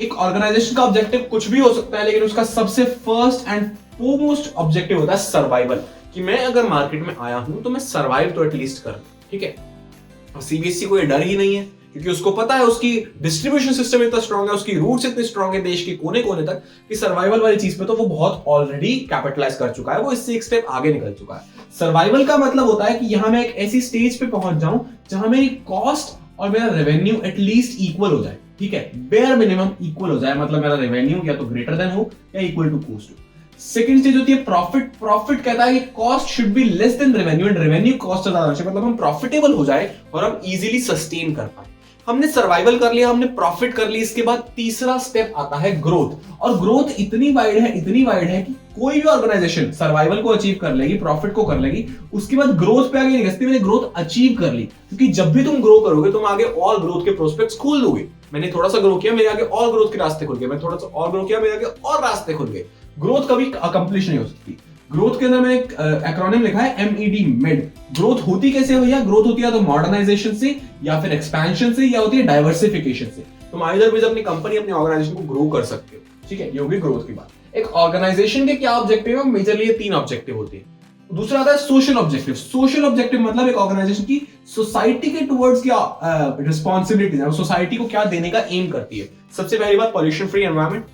एक ऑर्गेनाइजेशन का ऑब्जेक्टिव कुछ भी हो सकता है, लेकिन उसका सबसे फर्स्ट एंड फोरमोस्ट ऑब्जेक्टिव होता है सर्वाइवल, कि मैं अगर मार्केट में आया हूं तो मैं सर्वाइव तो एटलीस्ट कर, ठीक है। और सीबीएसई को ये डर ही नहीं है, क्योंकि उसको पता है उसकी डिस्ट्रीब्यूशन सिस्टम इतना स्ट्रांग है, उसकी रूट्स इतने स्ट्रांग है देश के कोने कोने तक, कि सर्वाइवल वाली चीज पे तो वो बहुत ऑलरेडी कैपिटलाइज कर चुका है, वो इससे एक स्टेप आगे निकल चुका है। सर्वाइवल का मतलब होता है कि यहां मैं एक ऐसी स्टेज पे पहुंच जाऊं जहां मेरी कॉस्ट और मेरा रेवेन्यू एटलीस्ट इक्वल हो जाए, ठीक है, बेयर मिनिमम इक्वल हो जाए, मतलब मेरा रेवेन्यू या तो ग्रेटर देन हो या इक्वल टू कॉस्ट हो। सेकंड चीज होती है प्रॉफिट। प्रॉफिट कहता है कि cost should be less than revenue, and revenue cost से ज्यादा, मतलब हम प्रॉफिटेबल हो जाए और हम इजीली सस्टेन कर पाए। हमने सर्वाइवल कर लिया, हमने प्रॉफिट कर ली, इसके बाद तीसरा स्टेप आता है ग्रोथ। और ग्रोथ इतनी वाइड है कि कोई भी ऑर्गेनाइजेशन सर्वाइवल को अचीव कर लेगी, प्रॉफिट को कर लेगी, उसके बाद ग्रोथ पे आगे नहीं सकती। मैंने ग्रोथ अचीव कर ली, क्योंकि जब भी तुम ग्रो करोगे तुम आगे और ग्रोथ के प्रोस्पेक्ट्स खोल दोगे। मैंने थोड़ा सा ग्रो किया, मेरे आगे और ग्रोथ के रास्ते खुल गए, मैं थोड़ा सा और ग्रो किया, मेरे आगे और रास्ते खुल गए। ग्रोथ कभी अकम्प्लिश नहीं हो सकती। ग्रोथ के अंदर मैंने एक एक्रोनिम लिखा है MED, मेड। ग्रोथ होती कैसे है भैया, ग्रोथ होती है तो मॉडर्नाइजेशन से, या फिर एक्सपेंशन से, या होती है डाइवर्सिफिकेशन से। तुम आइदर वेज अपनी कंपनी, अपनी ऑर्गेनाइजेशन को ग्रो कर सकते हो, ठीक है, ये होगी ग्रोथ की बात। एक ऑर्गेनाइजेशन के क्या ऑब्जेक्टिव है, मेजरली 3 ऑब्जेक्टिव होते हैं। दूसरा आता है सोशल ऑब्जेक्टिव। सोशल ऑब्जेक्टिव मतलब एक ऑर्गेनाइजेशन की सोसाइटी के टुवर्ड्स क्या रिस्पॉन्सिबिलिटीज है, सोसाइटी को क्या देने का एम करती है। सबसे पहली बात पॉल्यूशन फ्री एनवायरनमेंट,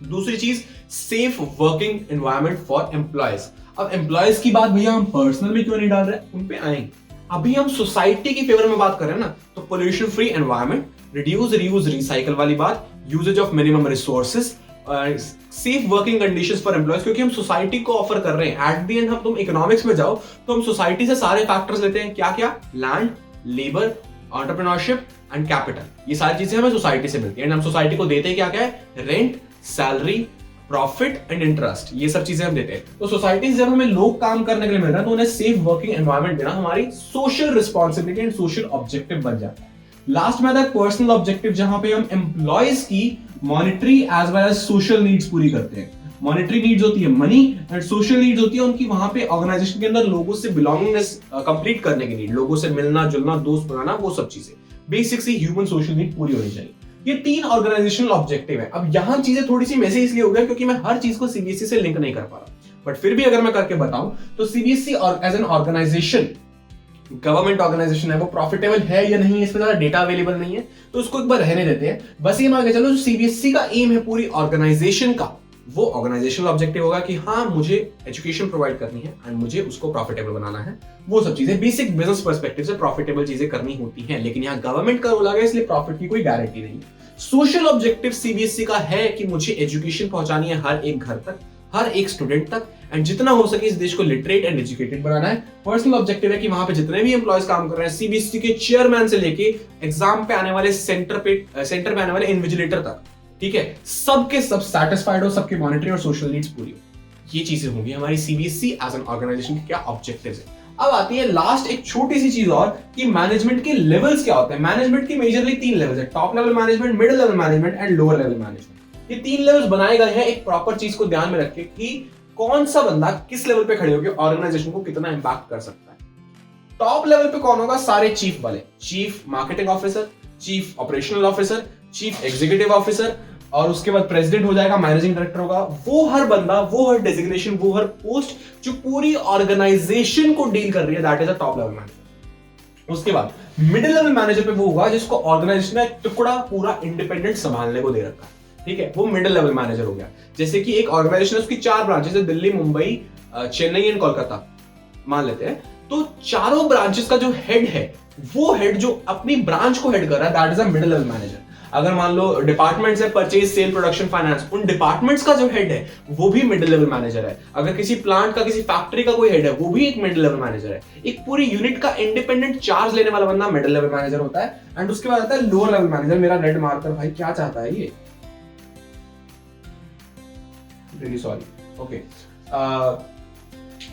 दूसरी चीज safe working environment for employees. अब एम्प्लॉयज की बात भैया हम पर्सनल में क्यों नहीं डाल रहे, उन पे आएंगे। अभी हम सोसाइटी की फेवर में बात कर रहे हैं ना, तो pollution free environment, reduce reuse recycle वाली बात, usages of minimum resources, safe working conditions for employees, क्योंकि हम सोसाइटी को ऑफर कर रहे हैं। एट द एंड हम तुम इकोनॉमिक्स में जाओ तो हम सोसाइटी से सारे फैक्टर्स लेते हैं, क्या क्या, land, labour, entrepreneurship and capital. ये सारी चीजें हमें सोसाइटी से मिलती है एंड हम सोसाइटी को देते हैं क्या क्या है, rent, salary, profit and interest, ये सब चीजें हम देते हैं। तो सोसाइटी से जब हमें लोग काम करने के लिए मिल रहा है तो उन्हें सेफ वर्किंग एनवायरनमेंट देना हमारी social responsibility and social objective बन जाता है। लास्ट में आता है पर्सनल ऑब्जेक्टिव, जहां पे हम एम्प्लॉयज की monetary as well as social needs पूरी करते हैं। मॉनिटरी नीड्स होती है मनी एंड सोशल नीड्स होती है उनकी वहां पे ऑर्गेनाइजेशन के अंदर लोगों से बिलोंगिंगनेस कंप्लीट करने की नीड, लोगों से मिलना जुलना, दोस्त बनाना, वो सब चीजें बेसिक सी ह्यूमन सोशल नीड पूरी होनी चाहिए। ये 3 ऑर्गेनाइजेशनल ऑब्जेक्टिव है। अब यहां चीजें थोड़ी सी मैसे इसलिए हो गया क्योंकि मैं हर चीज को सीबीएसई से लिंक नहीं कर पा रहा, बट फिर भी अगर मैं करके बताऊं तो CBSE as an organization, government organization है, वो प्रॉफिटेबल है या नहीं, इसमें ज्यादा डेटा अवेलेबल नहीं है तो उसको एक बार रहने देते हैं। बस ये मान के चलो जो सीबीएसई का एम है पूरी ऑर्गेनाइजेशन का, वो ऑर्गेनाइजेशनल ऑब्जेक्टिव होगा कि हाँ मुझे एजुकेशन प्रोवाइड करनी है एंड मुझे उसको प्रॉफिटेबल बनाना है। वो सब चीजें बेसिक बिजनेस पर्सपेक्टिव से प्रॉफिटेबल चीजें करनी होती हैं, लेकिन यहाँ गवर्नमेंट का रोल आ गया इसलिए प्रॉफिट की कोई गारंटी नहीं है। सोशल ऑब्जेक्टिव सीबीएसई का है कि मुझे एजुकेशन पहुंचानी है हर एक घर तक, हर एक स्टूडेंट तक एंड जितना हो सके इस देश को लिटरेट एंड एजुकेटेड बनाना है। पर्सनल ऑब्जेक्टिव है कि वहां पे जितने भी एम्प्लॉयज काम कर रहे हैं, सीबीएसई के चेयरमैन से लेके एग्जाम पे आने वाले सेंटर पे आने वाले इन्विजिलेटर तक, ठीक है, सबके सब सैटिस्फाइड हो, सबकी मॉनिटरी और सोशल नीड्स पूरी हो। ये चीजें होंगी हमारी सीबीएसई एज एन ऑर्गेनाइजेशन के क्या ऑब्जेक्टिव्स है। अब आती है लास्ट एक छोटी सी चीज और कि मैनेजमेंट के लेवल्स क्या होते हैं। मैनेजमेंट की मेजरली 3 लेवल्स है, top level management, middle level management and lower level management. ये 3 लेवल्स बनाए गए हैं एक प्रॉपर चीज को ध्यान में रख के कि कौन सा बंदा किस लेवल पे खड़े होकर ऑर्गेनाइजेशन को कितना इंपैक्ट कर सकता है। टॉप लेवल पे कौन होगा, सारे चीफ वाले, chief marketing officer, chief operational officer, chief executive officer, और उसके बाद प्रेसिडेंट हो जाएगा, मैनेजिंग डायरेक्टर होगा। वो हर बंदा, वो हर डेजिग्नेशन, वो हर पोस्ट जो पूरी ऑर्गेनाइजेशन को डील कर रही है, that is a top level manager. उसके बाद मिडिल लेवल मैनेजर पे वो होगा जिसको ऑर्गेनाइजेशन का टुकड़ा पूरा इंडिपेंडेंट संभालने को दे रखा है, ठीक है, वो मिडिल लेवल मैनेजर हो गया। जैसे कि एक ऑर्गेनाइजेशन है उसकी 4 ब्रांचेस है, दिल्ली, मुंबई, चेन्नई एंड कोलकाता मान लेते हैं, तो चारों ब्रांचेस का जो हेड है, वो हेड जो अपनी ब्रांच को हेड कर रहा है, that is a middle level manager. अगर मान लो डिपार्टमेंट्स है, परचेज, सेल, प्रोडक्शन, फाइनेंस, उन डिपार्टमेंट्स का जो हेड है वो भी मिडिल लेवल मैनेजर है। अगर किसी प्लांट का, किसी फैक्ट्री का कोई हेड है, वो भी एक मिडिल लेवल मैनेजर है। एक पूरी यूनिट का इंडिपेंडेंट चार्ज लेने वाला बंदा मिडिल लेवल मैनेजर होता है। एंड उसके बाद आता है लोअर लेवल मैनेजर। मेरा रेड मार्कर भाई क्या चाहता है ये, रियली सॉरी, ओके,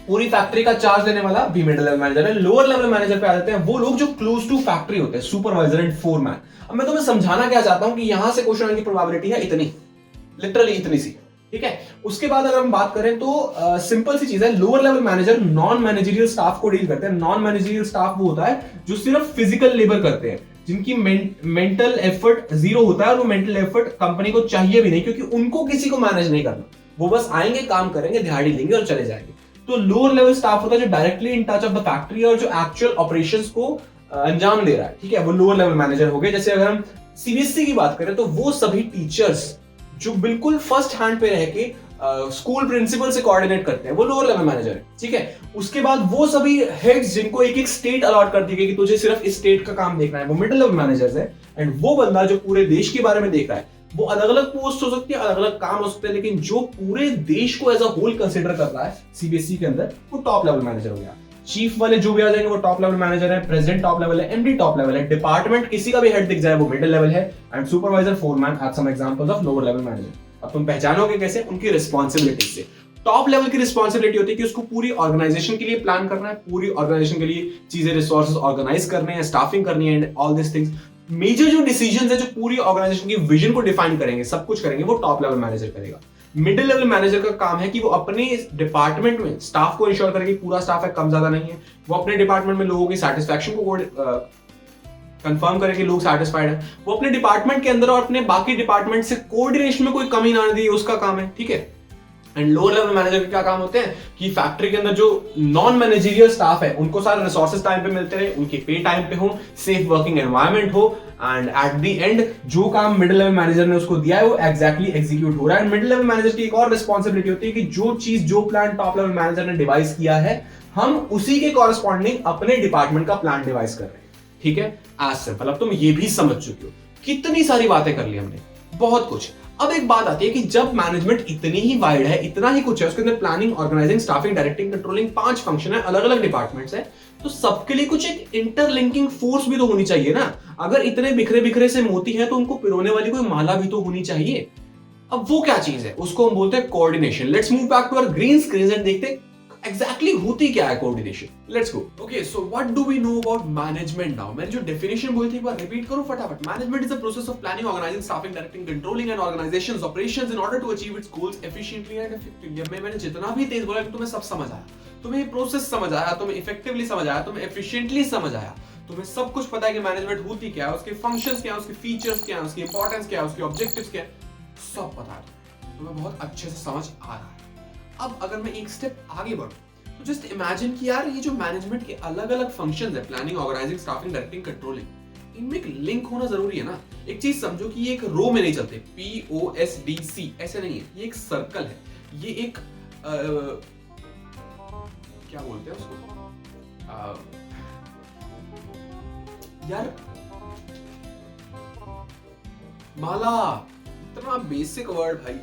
पूरी फैक्ट्री का चार्ज लेने वाला भी मिडिल लेवल मैनेजर है। लोअर लेवल मैनेजर पे आ जाते हैं वो लोग जो क्लोज टू फैक्ट्री होते हैं, सुपरवाइजर एंड फोरमैन। अब मैं तुम्हें समझाना क्या चाहता हूं कि यहां से क्वेश्चन आने की प्रोबेबिलिटी है इतनी, लिटरली इतनी सी, ठीक है। उसके बाद अगर हम बात करें तो सिंपल सी चीज है, lower level manager non managerial staff को डील करते हैं। नॉन मैनेजरियल स्टाफ वो होता है जो सिर्फ फिजिकल लेबर करते हैं, जिनकी मेंटल एफर्ट 0 होता है, और वो मेंटल एफर्ट कंपनी को चाहिए भी नहीं क्योंकि उनको किसी को मैनेज नहीं करना, वो बस आएंगे, काम करेंगे, दिहाड़ी लेंगे और चले जाएंगे। तो लोअर लेवल स्टाफ होता है जो directly in touch of the factory और जो एक्चुअल ऑपरेशंस को अंजाम दे रहा है, ठीक है, वो लोअर लेवल मैनेजर हो गए। जैसे अगर हम सीबीएसई की बात करें तो वो सभी टीचर्स जो बिल्कुल फर्स्ट हैंड पे रह के स्कूल प्रिंसिपल से कोऑर्डिनेट करते हैं, वो लोअर लेवल मैनेजर है, ठीक है। उसके बाद वो सभी हेड्स जिनको एक एक स्टेट अलॉट कर दी गई कि तुझे सिर्फ इस स्टेट का काम देखना है, वो मिडिल लेवल मैनेजर्स है। एंड वो बंदा जो पूरे देश के बारे में देख रहा है, वो अलग अलग पोस्ट हो सकती है, अलग अलग काम हो सकते हैं, लेकिन जो पूरे देश को एज अ होल कंसीडर कर रहा है सीबीएसई के अंदर, वो टॉप लेवल मैनेजर हो गया। चीफ वाले जो भी आ जाएंगे वो टॉप लेवल मैनेजर है, प्रेसिडेंट टॉप लेवल है, एमडी टॉप लेवल है, डिपार्टमेंट किसी का भी हेड दिख जाए वो मिडिल लेवल है, and supervisor, foreman are some examples of lower level manager. अब तुम पहचानोगे कैसे, उनकी रिस्पॉन्सिबिलिटी से। टॉप लेवल की रिस्पॉन्सिबिलिटी होती है कि उसको पूरी ऑर्गेनाइजेशन के लिए प्लान करना है, पूरी ऑर्गेनाइजेशन के लिए चीजें, रिसोर्सेज ऑर्गेनाइज करने हैं, स्टाफिंग करनी है and all this things. Major जो डिसीजंस है जो पूरी ऑर्गेनाइजेशन की विजन को डिफाइन करेंगे, सब कुछ करेंगे, वो टॉप लेवल मैनेजर करेगा। मिडिल लेवल मैनेजर का काम है कि वो अपने डिपार्टमेंट में स्टाफ को इंश्योर करे कि पूरा स्टाफ है, कम ज्यादा नहीं है। वो अपने डिपार्टमेंट में लोगों की सेटिस्फैक्शन को कंफर्म करे कि लोग सेटिस्फाइड है। वो अपने डिपार्टमेंट के अंदर और अपने बाकी डिपार्टमेंट से कोऑर्डिनेशन में कोई कमी ना दी, उसका काम है, ठीक है। एंड लोअर लेवल मैनेजर के क्या काम होते हैं कि फैक्ट्री के अंदर जो नॉन मैनेजरियल स्टाफ है उनको सारे रिसोर्सेज टाइम पे मिलते रहे, उनके पे टाइम पे हो, सेफ वर्किंग एनवायरनमेंट हो, एंड एट द एंड जो काम मिडिल लेवल मैनेजर ने उसको दिया है वो एग्जैक्टली एग्जीक्यूट हो रहा है। एंड मिडिल लेवल मैनेजर की एक और रिस्पॉन्सिबिलिटी होती है कि जो चीज, जो प्लान टॉप लेवल मैनेजर ने डिवाइस किया है, हम उसी के कॉरेस्पॉन्डिंग अपने डिपार्टमेंट का प्लान डिवाइस कर रहे हैं, ठीक है। As simple. अब तुम ये भी समझ चुके हो, कितनी सारी बातें कर ली हमने, बहुत कुछ। अब एक बात आती है कि जब मैनेजमेंट इतनी ही वाइड है, इतना ही कुछ है, उसके अंदर planning, organising, staffing, directing, controlling 5 function है, अलग अलग डिपार्टमेंट्स है, तो सबके लिए कुछ एक इंटरलिंकिंग फोर्स भी तो होनी चाहिए ना। अगर इतने बिखरे बिखरे से मोती हैं तो उनको पिरोने वाली कोई माला भी तो होनी चाहिए। अब वो क्या चीज है, उसको हम बोलते हैं coordination. Let's move back to our green screen and देखते हैं एग्जैक्टली होती क्या है coordination. Let's go. Okay, so what do we know about management now. मैंने जो डेफिनेशन बोली थी एक बार रिपीट करो फटाफट। Management is the process of planning, organising, staffing, directing, controlling and organizations operations in order to achieve its goals efficiently and effectively. अब मैंने जितना भी तेज बोला तुम्हें सब समझ आया, तुम्हें प्रोसेस समझ आया, तुम्हें इफेक्टिवली समझ आया, तुम्हें एफिशिएंटली समझ आया, तुम्हें सब कुछ पता है कि मैनेजमेंट होती क्या है, उसके फंक्शंस क्या है, उसके फीचर्स क्या है, उसकी इंपॉर्टेंस क्या है, उसके ऑब्जेक्टिव्स क्या है, सब पता है, तुम्हें बहुत अच्छे से समझ आ रहा है। अब अगर मैं एक स्टेप आगे बढ़ूं तो जस्ट इमेजिन कि यार ये जो मैनेजमेंट के अलग अलग फंक्शंस है, planning, organising, staffing, directing, controlling, इनमें एक लिंक होना जरूरी है ना। एक चीज समझो कि ये एक रो में नहीं चलते, POSDC ऐसे नहीं है, ये एक सर्कल है, ये एक क्या बोलते हैं उसको यार, माला, इतना बेसिक वर्ड भाई।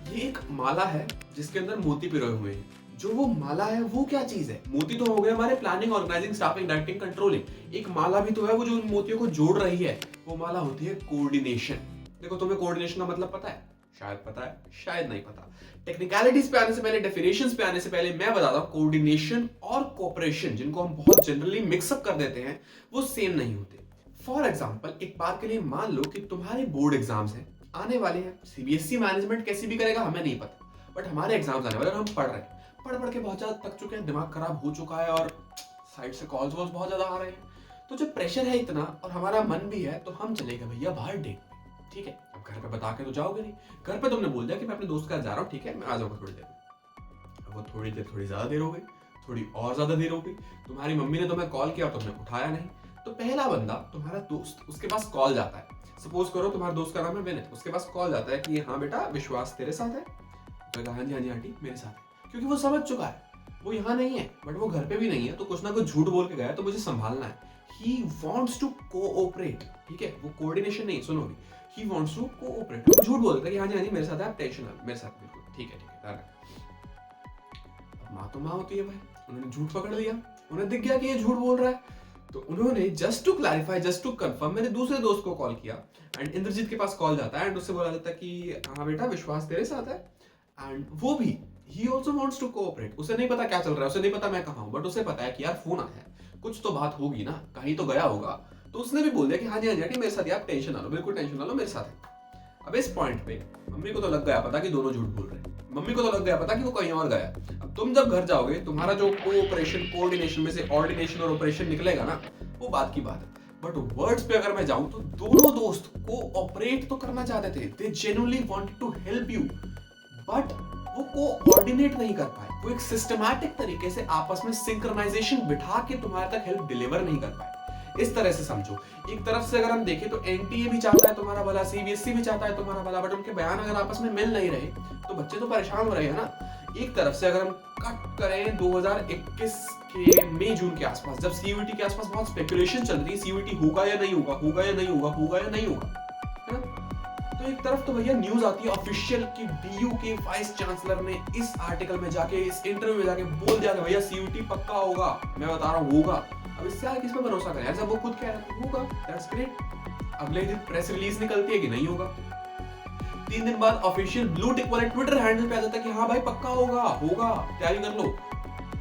ये एक माला है जिसके अंदर मोती पिरोए हुए हैं। जो वो माला है वो क्या चीज है? मोती तो हो गए हमारे planning, organising, staffing, directing, controlling. एक माला भी तो है वो जो उन मोतियों को जोड़ रही है, वो माला होती है कोऑर्डिनेशन। देखो, तुम्हें कोऑर्डिनेशन का मतलब पता है? शायद पता है, शायद नहीं पता। टेक्निकलिटीज पे आने से पहले, डेफिनेशंस पे आने से पहले मैं बताता हूं, कोऑर्डिनेशन और कोऑपरेशन, जिनको हम बहुत जनरली मिक्सअप कर देते हैं, वो सेम नहीं होते। फॉर एग्जाम्पल, एक बार के लिए मान लो कि तुम्हारे बोर्ड एग्जाम्स हैं, आने वाले हैं। CBSE मैनेजमेंट कैसी भी करेगा हमें नहीं पता, बट हमारे एग्जाम्स आने वाले और हम पढ़ रहे हैं, पढ़ के बहुत ज्यादा थक चुके हैं, दिमाग खराब हो चुका है और साइड से कॉल्स वॉल्स बहुत ज्यादा आ रहे हैं। तो जब प्रेशर है इतना और हमारा मन भी है, तो हम चलेगा भैया बाहर डेट, ठीक है। अब घर पे बता के तो जाओगे नहीं, घर पे तुमने बोल दिया कि मैं अपने दोस्त के साथ जा रहा हूँ, ठीक है, मैं आ जाऊंगा थोड़ी देर। अब वो थोड़ी देर थोड़ी ज्यादा देर हो गई, थोड़ी और ज्यादा देर हो गई, तुम्हारी मम्मी ने तुम्हें कॉल किया और तुमने उठाया नहीं। तो पहला बंदा तुम्हारा दोस्त, उसके पास कॉल जाता है, सपोज करो तुम्हारे दोस्त का नाम है विनय, उसके पास कॉल जाता है कि हाँ बेटा विश्वास तेरे साथ है, तो हाँ जी आंटी मेरे साथ है, क्योंकि वो समझ चुका है वो यहाँ नहीं है, बट वो घर पे भी नहीं है, तो कुछ ना कुछ झूठ बोल के गया, तो मुझे संभालना है। He wants to cooperate, ठीक है, वो कोऑर्डिनेशन नहीं, सुनो भी, he wants to cooperate। वो झूठ बोलता है कि हाँ जी मेरे साथ है, आप टेंशन ना, मेरे साथ बिल्कुल ठीक है। अब माँ तो माँ होती है भाई, उन्होंने झूठ पकड़ लिया, उन्हें दिख गया कि ये झूठ बोल रहा है, तो उन्होंने just to clarify, just to confirm, मेरे दूसरे दोस्त को कॉल किया एंड इंद्रजीत के पास कॉल जाता है एंड उससे बोला जाता है कि हाँ बेटा विश्वास तेरे साथ है। एंड वो भी he also wants to cooperate। उसे नहीं पता क्या चल रहा है, उसे नहीं पता मैं कहाँ हूँ, बट उसे पता है कि यार फोन आया है, कुछ तो बात होगी ना, कहीं तो गया होगा, तो उसने भी बोल दिया कि हाँ जी आंटी मेरे साथ, आप टेंशन ना लो, बिल्कुल टेंशन ना लो, मेरे साथ है। अब इस पॉइंट पे मम्मी को तो लग गया पता कि दोनों झूठ बोल रहे हैं, मम्मी को तो लग गया पता कि वो कहीं और गया। अब तुम जब घर जाओगे, तुम्हारा जो कोऑपरेशन, कोऑर्डिनेशन में से ऑर्डिनेशन और ऑपरेशन निकलेगा ना, वो बात की बात है। बट वर्ड्स पे अगर मैं जाऊं तो दोनों दोस्त कोऑपरेट तो करना चाहते थे, they genuinely wanted to help you, but वो कोऑर्डिनेट नहीं कर पाए, वो एक सिस्टमैटिक तरीके से आपस में सिंक्रोनाइजेशन बिठा के तुम्हारे तक हेल्प डिलीवर नहीं कर पाए। इस तरह से समझो, एक तरफ से अगर हम देखें तो NTA भी चाहता है तुम्हारा भला, CBSE भी चाहता है तुम्हारा भला, बट उनके बयान अगर आपस में मिल नहीं रहे तो बच्चे तो परेशान हो रहे हैं ना। एक तरफ से अगर हम कट करें 2021 के मई जून के आसपास, जब CUET के आसपास बहुत स्पेकुलेशन चल रही है, CUET होगा या नहीं होगा, होगा या नहीं होगा, होगा या नहीं होगा, है ना। तो एक तरफ तो भैया न्यूज आती है ऑफिशियल कि DU के वाइस चांसलर ने इस आर्टिकल में जाके, इस इंटरव्यू में जाके बोल दिया कि भैया CUET पक्का होगा, मैं बता रहा हूँ होगा। अब इससे आगे किस पे भरोसा करें, जब वो खुद कह रहा है होगा, दैट्स ग्रेट। अगले दिन प्रेस रिलीज निकलती है कि नहीं होगा, 3 दिन बाद ऑफिशियल ब्लू टिक वाले ट्विटर हैंडल पे आ जाता है कि हाँ भाई पक्का होगा, होगा, तैयारी कर लो।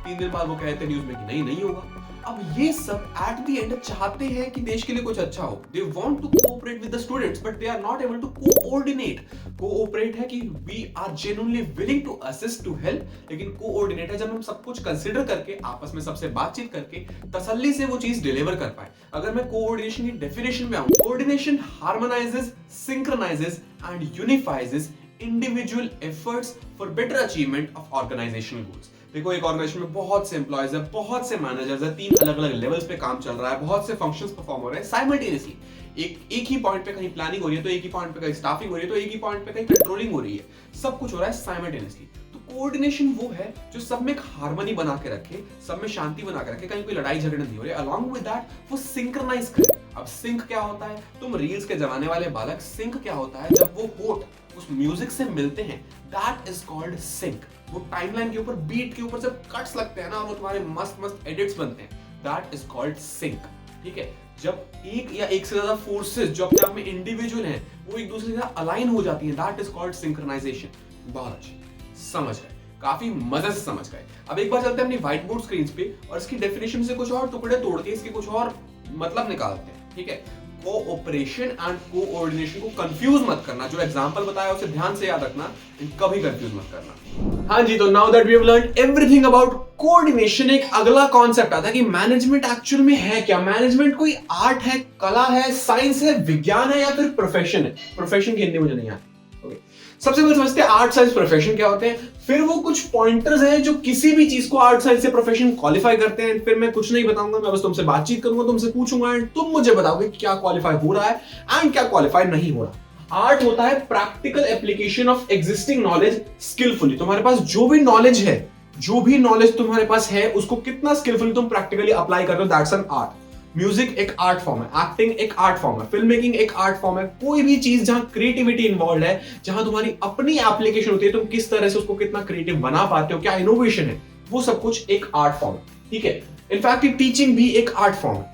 3 दिन बाद वो कहते हैं न्यूज में कि नहीं होगा। अब ये सब एट द एंड चाहते हैं कि देश के लिए कुछ अच्छा हो, they want to cooperate with the students, but they are not able to coordinate. Cooperate है कि we are genuinely willing to assist, to help, लेकिन कोऑर्डिनेट है जब हम सब कुछ कंसीडर करके, आपस में सबसे बातचीत करके तसल्ली से वो चीज डिलीवर कर पाए। अगर मैं कोऑर्डिनेशन की डेफिनेशन में आऊं, coordination harmonises, synchronises and unifies individual efforts for better achievement of organisational goals. देखो, एक ऑर्गेनाइजेशन में बहुत से एम्प्लॉयज है, बहुत से मैनेजर्स है, 3 अलग अलग लेवल्स पे काम चल रहा है, बहुत से फंक्शंस परफॉर्म हो रहे हैं साइमल्टेनियसली। एक ही पॉइंट पे कहीं प्लानिंग हो रही है, तो एक ही पॉइंट पे कहीं स्टाफिंग हो रही है, तो एक ही पॉइंट पे कहीं कंट्रोलिंग हो रही है, सब कुछ हो रहा है साइमल्टेनियसली। तो कोऑर्डिनेशन वो है जो सब में एक हार्मनी बना के रखे, सब में शांति बना के रखे, कहीं कोई लड़ाई झगड़े नहीं हो रहे। अलॉन्ग विद दैट वो सिंक्रोनाइज करे, अब सिंक क्या होता है? तुम रील्स के जमाने वाले बालक, सिंक क्या होता है? जब वो होठ उस म्यूजिक से मिलते हैं, दैट इज कॉल्ड सिंक। वो टाइमलाइन के ऊपर, बीट के ऊपर जब कट्स लगते हैं ना, वो तुम्हारे मस्त मस्त एडिट्स बनते हैं, दैट इज कॉल्ड सिंक। ठीक है, जब एक या एक से ज्यादा फोर्सेस जो अपने आप में इंडिविजुअल हैं, वो एक दूसरे के साथ अलाइन हो जाती हैं, दैट इज कॉल्ड सिंक्रोनाइजेशन। बहुत अच्छे, समझ गए, काफी मजे से समझ गए। अब एक बार चलते हैं अपनी व्हाइट बोर्ड स्क्रीन पे और इसकी डेफिनेशन से कुछ और टुकड़े तोड़ के इसके कुछ और मतलब निकालते हैं। ठीक है, कोऑपरेशन एंड कोऑर्डिनेशन को कंफ्यूज मत करना, जो एग्जांपल बताया उसे ध्यान से याद रखना, कभी कंफ्यूज मत करना। हाँ जी, तो now that we have learned everything about coordination, एक अगला कॉन्सेप्ट आता है कि मैनेजमेंट एक्चुअल में है क्या। मैनेजमेंट कोई आर्ट है, कला है, साइंस है, विज्ञान है या फिर प्रोफेशन है? प्रोफेशन की हिंदी मुझे नहीं आती। ओके, सबसे पहले समझते हैं आर्ट साइंस प्रोफेशन क्या होते हैं, फिर वो कुछ पॉइंटर्स हैं जो किसी भी चीज को आर्ट साइंस से प्रोफेशन क्वालिफाई करते हैं। फिर मैं कुछ नहीं बताऊंगा, मैं बस तुमसे बातचीत करूंगा, तुमसे पूछूंगा एंड तुम मुझे बताओगे क्या क्वालिफाई हो रहा है एंड क्या क्वालिफाई नहीं हो रहा। आर्ट होता है practical application of existing knowledge skilfully. तुम्हारे पास जो भी नॉलेज है, जो भी नॉलेज तुम्हारे पास है, उसको कितना स्किलफुली तुम प्रैक्टिकली अप्लाई कर रहे हो, दैट्स एन आर्ट। म्यूजिक एक आर्ट फॉर्म है, एक्टिंग एक आर्ट फॉर्म है, फिल्म मेकिंग एक आर्ट फॉर्म है। कोई भी चीज जहां क्रिएटिविटी इन्वॉल्व है, जहां तुम्हारी अपनी एप्लीकेशन होती है, तुम किस तरह से उसको कितना क्रिएटिव बना पाते हो, क्या इनोवेशन है, वो सब कुछ एक आर्ट फॉर्म है। ठीक है, इनफैक्ट टीचिंग भी एक आर्ट फॉर्म है।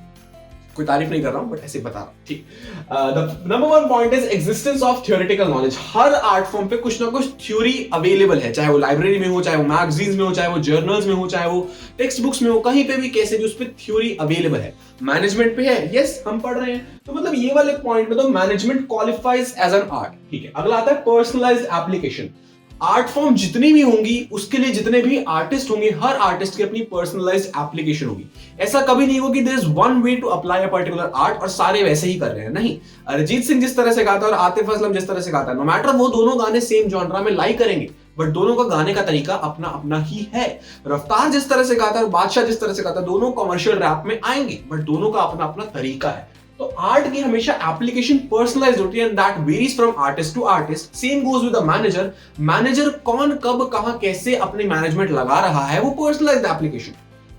कोई तारीफ नहीं कर रहा हूं, बट ऐसे बता रहा हूं। ठीक, the number one point is existence of theoretical knowledge. Her art form पे कुछ ना कुछ थ्योरी अवेलेबल है, चाहे वो लाइब्रेरी में हो, चाहे वो मैगजीन्स में हो, चाहे वो जर्नल्स में हो, चाहे वो टेक्स्ट बुक्स में हो, कहीं पे भी कैसे भी उस पे थ्योरी अवेलेबल है। मैनेजमेंट पे है, यस हम पढ़ रहे हैं, तो मतलब ये वाले पॉइंट में तो management qualifies as an art. ठीक है, अगला आता है पर्सनलाइज्ड एप्लीकेशन। आर्ट फॉर्म जितनी भी होंगी, उसके लिए जितने भी आर्टिस्ट होंगे, हर आर्टिस्ट की अपनी पर्सनलाइज्ड एप्लीकेशन होगी। ऐसा कभी नहीं होगा कि there is one way to apply a particular art और सारे वैसे ही कर रहे हैं। नहीं, अरिजीत सिंह जिस तरह से गाता है और आतिफ असलम जिस तरह से गाता है, नो मैटर वो दोनों गाने सेम जॉनरा में लाइक करेंगे, बट दोनों का गाने का तरीका अपना अपना ही है। रफ्तार जिस तरह से गाता है और बादशाह जिस तरह से गाता है, दोनों कमर्शियल रैप में आएंगे, बट दोनों का अपना अपना तरीका है। तो आर्ट की हमेशा एप्लीकेशन पर्सनलाइज्ड होती है and that varies from artist to artist. Same goes with the manager. Manager कौन कब कहां कैसे अपने मैनेजमेंट लगा रहा है, वो पर्सनलाइज्ड एप्लीकेशन।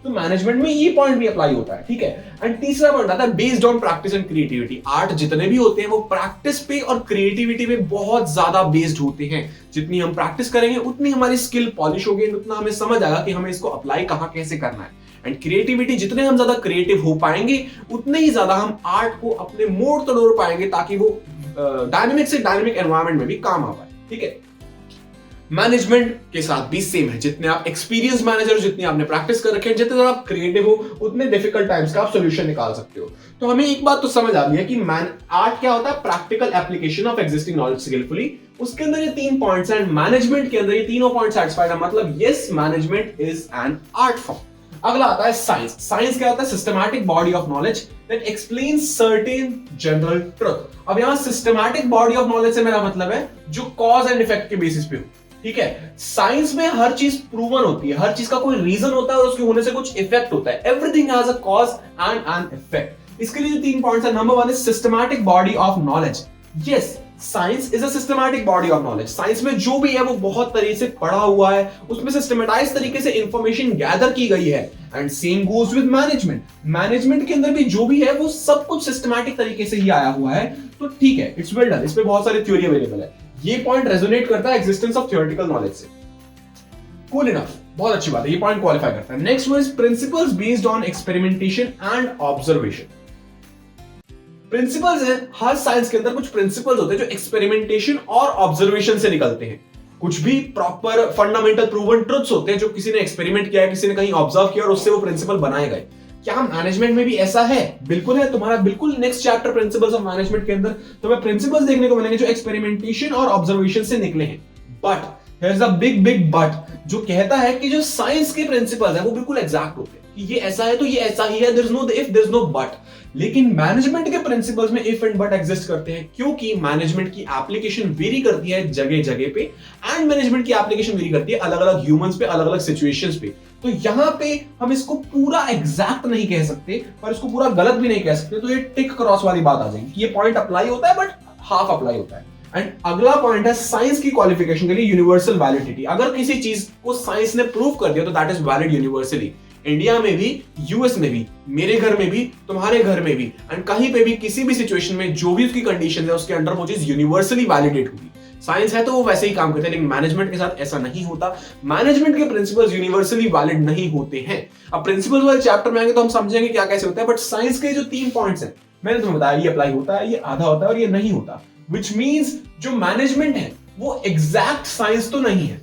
तो मैनेजमेंट में ये पॉइंट भी अप्लाई होता है। ठीक है, एंड तीसरा पॉइंट आता है based on practice and creativity. Art जितने भी होते हैं वो प्रैक्टिस पे और क्रिएटिविटी पे बहुत ज्यादा बेस्ड होते हैं। जितनी हम प्रैक्टिस करेंगे उतनी हमारी स्किल पॉलिश होगी, उतना हमें समझ आएगा कि हमें इसको अप्लाई कहां कैसे करना है। एंड क्रिएटिविटी, जितने हम ज्यादा क्रिएटिव हो पाएंगे उतने ही ज्यादा हम आर्ट को अपने मोड़ तोड़ पाएंगे, ताकि वो डायनेमिक से डायनेमिक एनवायरनमेंट में भी काम आ पाए। ठीक है, मैनेजमेंट के साथ भी सेम है। जितने आप एक्सपीरियंस मैनेजर, जितनी आपने प्रैक्टिस कर रखे हैं, जितने आप क्रिएटिव हो, उतने डिफिकल्ट टाइम्स का आप सॉल्यूशन निकाल सकते हो। तो हमें एक बात तो समझ आ गई है कि आर्ट क्या होता है, practical application of existing knowledge skilfully. उसके अंदर ये 3 पॉइंट्स एंड मैनेजमेंट के अंदर ये तीनों पॉइंट सेटिस्फाइड है, मतलब yes management is an art form. अगला आता है साइंस। साइंस क्या होता है, systematic body of knowledge that explains certain general truth. अब यहां सिस्टमैटिक बॉडी ऑफ नॉलेज से मेरा मतलब है जो कॉज एंड इफेक्ट के बेसिस पे हो। ठीक है, साइंस में हर चीज प्रूवन होती है, हर चीज का कोई रीजन होता है और उसके होने से कुछ इफेक्ट होता है। Everything has a cause and an effect. इसके लिए जो 3 पॉइंट्स है, number 1 is systematic body of knowledge. Yes, science is a systematic body of knowledge. Science में जो भी है वो बहुत तरीके से पढ़ा हुआ है, उसमें सिस्टमैटाइज तरीके से इंफॉर्मेशन गैदर की गई है। And same goes with management. Management के अंदर भी जो भी है वो सब कुछ सिस्टमैटिक तरीके से ही आया हुआ है। तो ठीक है, इट्स वेल डन। इस पे बहुत सारी थ्योरी अवेलेबल है। ये पॉइंट रेजोनेट करता है एग्जिस्टेंस ऑफ थ्योरेटिकल नॉलेज से। कूल इनफ, बहुत अच्छी बात है, ये पॉइंट क्वालिफाई करता है। Next one is principles based on experimentation and observation. Principles है, हर साइंस के अंदर कुछ प्रिंसिपल्स होते हैं जो एक्सपेरिमेंटेशन और ऑब्जर्वेशन से निकलते हैं। कुछ भी प्रॉपर फंडामेंटल प्रूवन ट्रुथ्स होते हैं जो किसी ने एक्सपेरिमेंट किया है, किसी ने कहीं ऑब्जर्व किया और उससे वो प्रिंसिपल बनाए गए। क्या मैनेजमेंट में भी ऐसा है? बिल्कुल है। तुम्हारा बिल्कुल next chapter principles of management के अंदर तुम्हें प्रिंसिपल्स देखने को मिलेंगे जो एक्सपेरिमेंटेशन और ऑब्जर्वेशन से निकले हैं। But here is a big big but, जो कहता है कि जो साइंस के प्रिंसिपल्स हैं वो बिल्कुल एग्जैक्ट होते हैं कि ये ऐसा है तो ये ऐसा ही है, there is no if, there is no but. लेकिन मैनेजमेंट के प्रिंसिपल्स में इफ एंड बट एग्जिस्ट करते हैं, क्योंकि मैनेजमेंट की एप्लीकेशन वेरी करती है जगह जगह पे, एंड मैनेजमेंट की एप्लीकेशन वेरी करती है अलग अलग ह्यूमंस पे, अलग अलग सिचुएशंस पे। तो यहां पे हम इसको पूरा एग्जैक्ट नहीं कह सकते पर इसको पूरा गलत भी नहीं कह सकते। तो ये टिक क्रॉस वाली बात आ जाएगी कि ये पॉइंट अप्लाई होता है बट हाफ अप्लाई होता है। एंड अगला पॉइंट है साइंस की क्वालिफिकेशन के लिए यूनिवर्सल वैलिडिटी। अगर किसी चीज को साइंस ने प्रूव कर दिया तो that is valid universally. India में भी, यूएस में भी, मेरे घर में भी, तुम्हारे घर में भी, एंड कहीं पे भी किसी भी सिचुएशन में जो भी उसकी कंडीशन है उसके अंडर वो चीज यूनिवर्सली वैलिडेट होगी। साइंस है तो वो वैसे ही काम करते हैं, लेकिन मैनेजमेंट के साथ ऐसा नहीं होता। मैनेजमेंट के प्रिंसिपल्स यूनिवर्सली वैलिड नहीं होते हैं। अब प्रिंसिपल्स वाले चैप्टर में आएंगे तो हम समझेंगे क्या कैसे होता है, बट साइंस के जो 3 पॉइंट्स हैं मैंने तुम्हें बताया, ये अप्लाई होता है, ये आधा होता है और ये नहीं होता। विच मीन्स जो मैनेजमेंट है वो एग्जैक्ट साइंस तो नहीं है,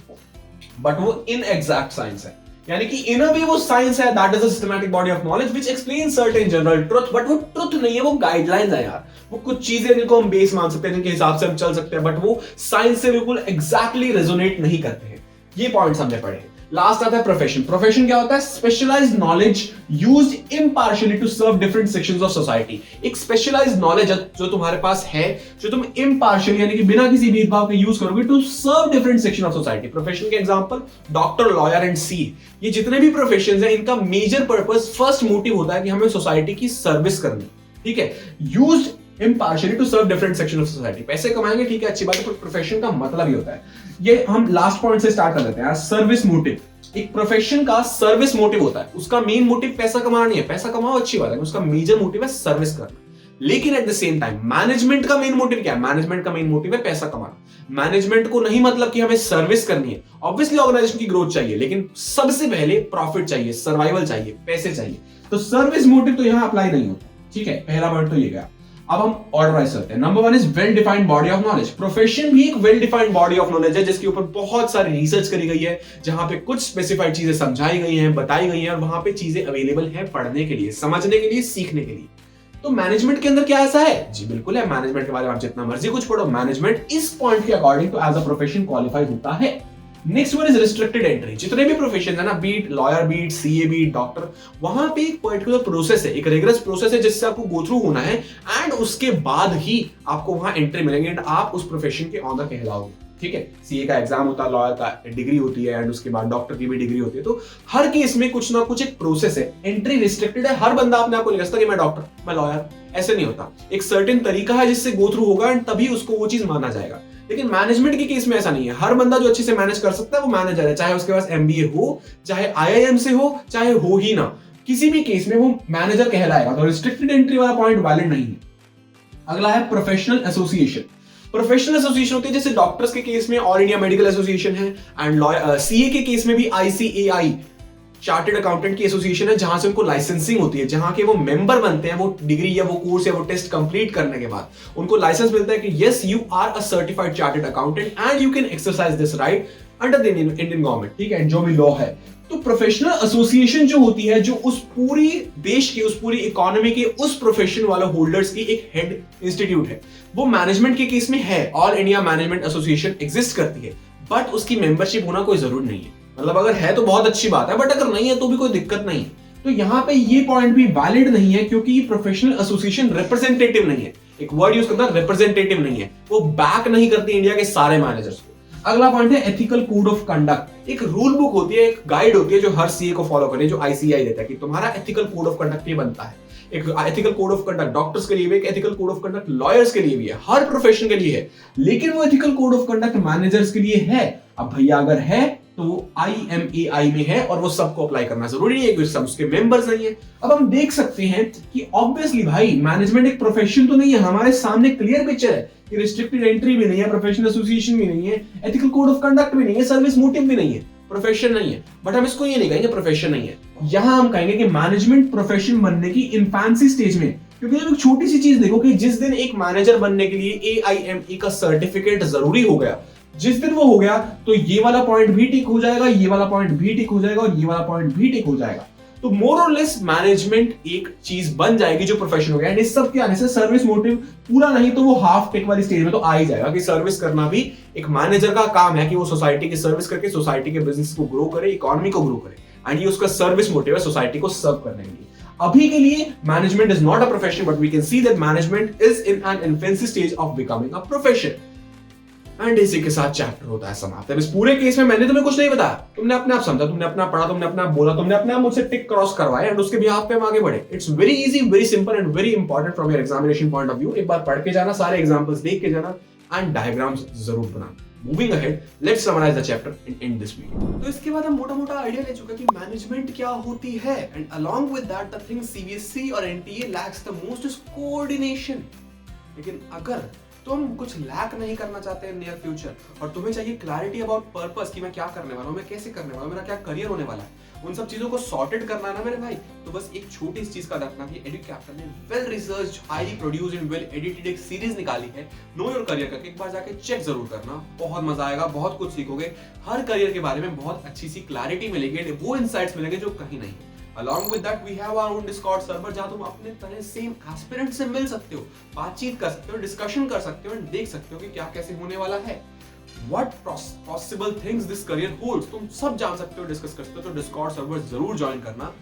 बट वो इनएग्जैक्ट साइंस है। यानी कि इन अ वे वो साइंस है, that is a systematic body of knowledge which explain certain general truth, but वो ट्रुथ नहीं है, वो गाइडलाइंस है यार। वो कुछ चीजें जिनको हम बेस मान सकते हैं, जिनके हिसाब से हम चल सकते हैं, बट वो साइंस से बिल्कुल एग्जैक्टली रेजोनेट नहीं करते हैं। ये पॉइंट्स हमने पढ़े। लास्ट आता है प्रोफेशन। प्रोफेशन क्या होता है? Specialized knowledge used impartially to serve different sections of society. एक स्पेशलाइज्ड नॉलेज जो तुम्हारे पास है, जो तुम इम्पार्शियली यानी कि बिना किसी भेदभाव के यूज करोगे to serve different section of society. Profession के एग्जांपल डॉक्टर, लॉयर एंड सी। ये जितने भी प्रोफेशंस हैं इनका मेजर पर्पस, फर्स्ट मोटिव होता है कि हमें सोसाइटी की सर्विस करनी। ठीक है, used impartially to serve different section of society. पैसे कमाएंगे, ठीक है, अच्छी बात है, पर प्रोफेशन का मतलब ही होता है। ये हम लास्ट पॉइंट से स्टार्ट कर लेते हैं। Service motive. एक प्रोफेशन का सर्विस मोटिव होता है, उसका मेन मोटिव पैसा कमाना नहीं है। पैसा कमाओ अच्छी बात है, उसका मेजर मोटिव है सर्विस करना। लेकिन at the same time management का मेन मोटिव क्या है? मैनेजमेंट का मेन मोटिव है पैसा कमाना। मैनेजमेंट को नहीं मतलब कि हमें सर्विस करनी है, ऑब्वियसली ऑर्गेनाइजेशन की ग्रोथ चाहिए, लेकिन सबसे पहले प्रॉफिट चाहिए, सर्वाइवल चाहिए, पैसे चाहिए। तो सर्विस मोटिव तो यहां अप्लाई नहीं होता। ठीक है, पहला पॉइंट तो ये गया। अब हम ऑर्डराइज करते हैं। Number 1 is well defined body of knowledge. Profession भी एक well defined body of knowledge है, जिसके ऊपर बहुत सारी रिसर्च करी गई है, जहां पे कुछ स्पेसिफाइड चीजें समझाई गई हैं, बताई गई हैं, और वहां पे चीजें अवेलेबल हैं पढ़ने के लिए, समझने के लिए, सीखने के लिए। तो मैनेजमेंट के अंदर क्या ऐसा है? जी बिल्कुल है। मैनेजमेंट के बारे में आप जितना मर्जी कुछ पढ़ो, मैनेजमेंट इस पॉइंट के अकॉर्डिंग तो एज अ प्रोफेशन क्वालिफाई होता है। Next one is restricted entry. जितने भी प्रोफेशन है ना, be it lawyer, be it CA, be it doctor, वहां पे एक पर्टिकुलर प्रोसेस है, एक रेगुलर प्रोसेस है जिससे आपको गो थ्रू होना है, एंड उसके बाद ही आपको वहां एंट्री मिलेंगे एंड आप उस प्रोफेशन के ऑनर कहलाओगे। ठीक है, सीए का एग्जाम होता है, लॉयर का डिग्री होती है, एंड उसके बाद डॉक्टर की भी डिग्री होती है। तो हर केस में कुछ ना कुछ एक प्रोसेस है। एंट्री रिस्ट्रिक्टेड है। हर बंदा अपने आप को नहीं कहता कि मैं डॉक्टर, मैं लॉयर, ऐसे नहीं होता। एक सर्टेन तरीका है जिससे गो थ्रू होगा एंड तभी उसको वो चीज माना जाएगा। लेकिन मैनेजमेंट के केस में ऐसा नहीं है। हर बंदा जो अच्छे से मैनेज कर सकता है वो मैनेजर है, चाहे उसके पास एमबीए हो, चाहे आईआईएम से हो, चाहे हो ही ना, किसी भी केस में वो मैनेजर कहलाएगा। तो रिस्ट्रिक्टेड एंट्री वाला पॉइंट वैलिड नहीं है। अगला है प्रोफेशनल एसोसिएशन। प्रोफेशनल एसोसिएशन होती है, जैसे डॉक्टर्स के केस में ऑल इंडिया मेडिकल एसोसिएशन है, एंड सीए के केस में भी आईसीएआई, चार्टर्ड अकाउंटेंट की एसोसिएशन है, जहां से उनको लाइसेंसिंग होती है, जहां के वो मेंबर बनते हैं, वो डिग्री या वो कोर्स या वो टेस्ट कंप्लीट करने के बाद उनको लाइसेंस मिलता है कि yes you are a certified chartered accountant and you can exercise this right under the Indian government. ठीक है, जो भी लॉ है। तो प्रोफेशनल एसोसिएशन जो होती है, जो उस पूरी देश की, उस पूरी इकोनॉमी के, उस प्रोफेशन वाले होल्डर्स की एक हेड इंस्टीट्यूट है, वो मैनेजमेंट के केस में है। All India management association exist करती है, बट उसकी मेंबरशिप होना कोई जरूरी नहीं है। मतलब अगर है तो बहुत अच्छी बात है, बट अगर नहीं है तो भी कोई दिक्कत नहीं है। तो यहाँ पे ये पॉइंट भी वैलिड नहीं है, क्योंकि प्रोफेशनल एसोसिएशन रिप्रेजेंटेटिव नहीं है। एक वर्ड यूज करता है, रिप्रेजेंटेटिव नहीं है, वो बैक नहीं करती इंडिया के सारे मैनेजर्स को। अगला पॉइंट है एथिकल कोड ऑफ कंडक्ट। एक रूल बुक होती है, एक गाइड होती है जो हर सीए को फॉलो करे, जो आईसीआई देता है कि तुम्हारा एथिकल कोड ऑफ कंडक्ट ये बनता है। एक ethical code of conduct doctors के लिए भी, एक ethical code of conduct lawyers के लिए भी है, हर प्रोफेशन के लिए है। लेकिन वो ethical code of conduct managers के लिए है। अब भैया अगर है तो वो IMAI में है और वो सबको अप्लाई करना जरूरी नहीं है, क्योंकि सब उसके मेंबर्स नहीं है। अब हम देख सकते हैं कि ऑब्वियसली भाई मैनेजमेंट एक प्रोफेशन तो नहीं है, हमारे सामने क्लियर पिक्चर है कि रिस्ट्रिक्टेड एंट्री भी नहीं है, प्रोफेशनल एसोसिएशन भी नहीं है, एथिकल कोड ऑफ कंडक्ट भी नहीं है, सर्विस मोटिव भी नहीं है, प्रोफेशन नहीं है। बट हम इसको ये नहीं कहेंगे प्रोफेशन नहीं है, यहां हम कहेंगे कि मैनेजमेंट प्रोफेशन बनने की इन्फेंसी स्टेज में। क्योंकि एक छोटी सी चीज देखो कि जिस दिन एक मैनेजर बनने के लिए AIME का सर्टिफिकेट जरूरी हो गया, जिस दिन वो हो गया तो ये वाला पॉइंट भी टिक हो जाएगा, ये वाला पॉइंट भी टिक हो जाएगा और ये वाला पॉइंट भी टिक हो जाएगा। तो मोर और लेस मैनेजमेंट एक चीज बन जाएगी जो प्रोफेशन हो गया। एंड इस सब के आने से सर्विस मोटिव पूरा नहीं तो वो हाफ टिक वाली स्टेज में तो आ ही जाएगा कि सर्विस करना भी एक मैनेजर का काम है, कि वो सोसाइटी की सर्विस करके सोसाइटी के बिजनेस को ग्रो करे, इकोनॉमी को ग्रो करे। एंड ये उसका सर्विस मोटिव है, सोसाइटी को सर्व करने के लिए। अभी के लिए management is not a profession, but we can see that management is in an infancy stage of becoming a profession. And इसी के साथ चैप्टर होता है समाप्त। इस पूरे केस में मैंने तुम्हें कुछ नहीं बताया, तुमने अपने आप समझा, तुमने अपना पढ़ा, तुमने अपना बोला, तुमने अपने आप मुझसे टिक क्रॉस करवाया एंड उसके बिहाफ पे हम आगे बढ़े। It's very easy, very simple and very important from your examination point of view. एक बार पढ़ के जाना, सारे एग्जांपल्स देख के जाना एंड डायग्राम्स जरूर बनाना। Moving ahead, let's summarise the chapter and end this video. तो इसके बाद हम मोटा-मोटा आइडिया ले चुके हैं कि मैनेजमेंट क्या होती है, and along with that the thing CBSE और NTA lacks the most is coordination. लेकिन अगर तुम कुछ लैक नहीं करना चाहते हैं नियर फ्यूचर और तुम्हें चाहिए क्लैरिटी अबाउट पर्पस कि मैं क्या करने वाला हूँ, मैं कैसे करने वाला हूँ, मेरा क्या करियर होने वाला है, उन सब चीजों को सॉर्टेड करना ना मेरे भाई, तो बस एक छोटी सी चीज का रखना कि एडुकैप्टन ने well research, highly produced and well edited एक सीरीज निकाली है नो योर करियर करके। एक बार जाके चेक जरूर करना, बहुत मजा आएगा, बहुत कुछ सीखोगे, हर करियर के बारे में बहुत अच्छी सी क्लैरिटी मिलेगी, वो इनसाइट्स मिलेंगे जो कहीं नहीं। Along with that, we have our own Discord server जहां तुम अपने तरह सेम एस्पिरेंट से मिल सकते हो, बातचीत कर सकते हो, डिस्कशन कर सकते हो और देख सकते हो कि क्या कैसे होने वाला है, what possible things this career holds, तुम सब जान सकते हो, डिस्कस कर सकते हो। तो डिस्कॉर्ड सर्वर जरूर ज्वाइन करना।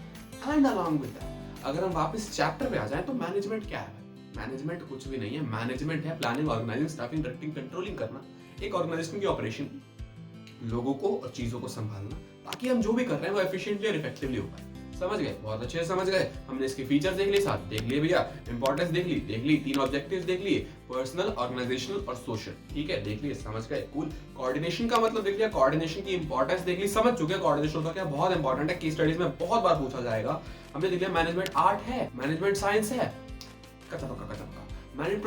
एंड along with that, अगर हम वापस चैप्टर पे आ जाएं तो मैनेजमेंट क्या है? मैनेजमेंट कुछ भी नहीं है, मैनेजमेंट है planning, organising, staffing, directing, controlling करना, एक ऑर्गेनाइजेशन की ऑपरेशन, लोगों को और चीजों को संभालना, ताकि हम जो भी कर रहे हैं वो एफिशिएंटली और इफेक्टिवली हो पाए। समझ गए? बहुत अच्छे से समझ गए। हमने इसके फीचर्स देख लिए, साथ देख लिए भैया, इंपॉर्टेंस देख ली, तीन ऑब्जेक्टिव्स देख लिए, पर्सनल, ऑर्गेनाइजेशनल और सोशल। ठीक है, देख लिए, समझ गए, कूल। कोऑर्डिनेशन का मतलब देख लिया, कोऑर्डिनेशन की इंपॉर्टेंस देख ली, समझ चुके हैं कोऑर्डिनेशन का क्या बहुत इंपॉर्टेंट है, केस स्टडीज में बहुत बार पूछा जाएगा। हमने देख लिया मैनेजमेंट आर्ट है, मैनेजमेंट साइंस है, कच्चा पक्का, मैनेजमेंट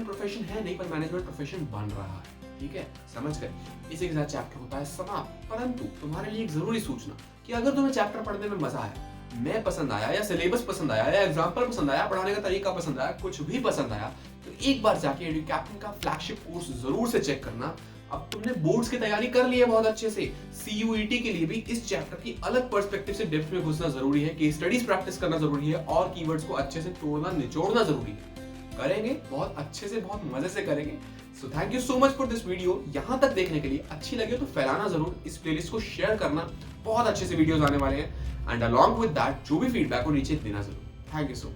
प्रोफेशन है नहीं, पर मैनेजमेंट प्रोफेशन बन रहा है। ठीक है, समझ गए। इसी के साथ चैप्टर होता है समाप्त। परंतु तुम्हारे लिए एक जरूरी सूचना कि अगर तुम्हें चैप्टर पढ़ने में मजा आया, मैं पसंद आया, या सिलेबस पसंद आया, या एग्जाम्पल पसंद आया, पढ़ाने का तरीका पसंद आया, कुछ भी पसंद आया, तो एक बार जाके एडुकैप्टन का फ्लैगशिप कोर्स जरूर से चेक करना। अब तुमने बोर्ड्स की तैयारी कर ली है बहुत अच्छे से, सीयूईटी के लिए भी इस चैप्टर की अलग पर्सपेक्टिव से डेप्थ में घुसना जरूरी है, केस स्टडीज प्रैक्टिस करना जरूरी है और कीवर्ड्स को अच्छे से तोड़ना निचोड़ना जरूरी है। करेंगे बहुत अच्छे से, बहुत मजे से करेंगे। So thank you so much for this video. यहां तक देखने के लिए अच्छी लगे तो फैलाना जरूर, इस प्लेलिस्ट को शेयर करना, बहुत अच्छे से वीडियोस आने वाले हैं। एंड अलॉन्ग विद दैट जो भी फीडबैक हो नीचे देना जरूर। Thank you so much.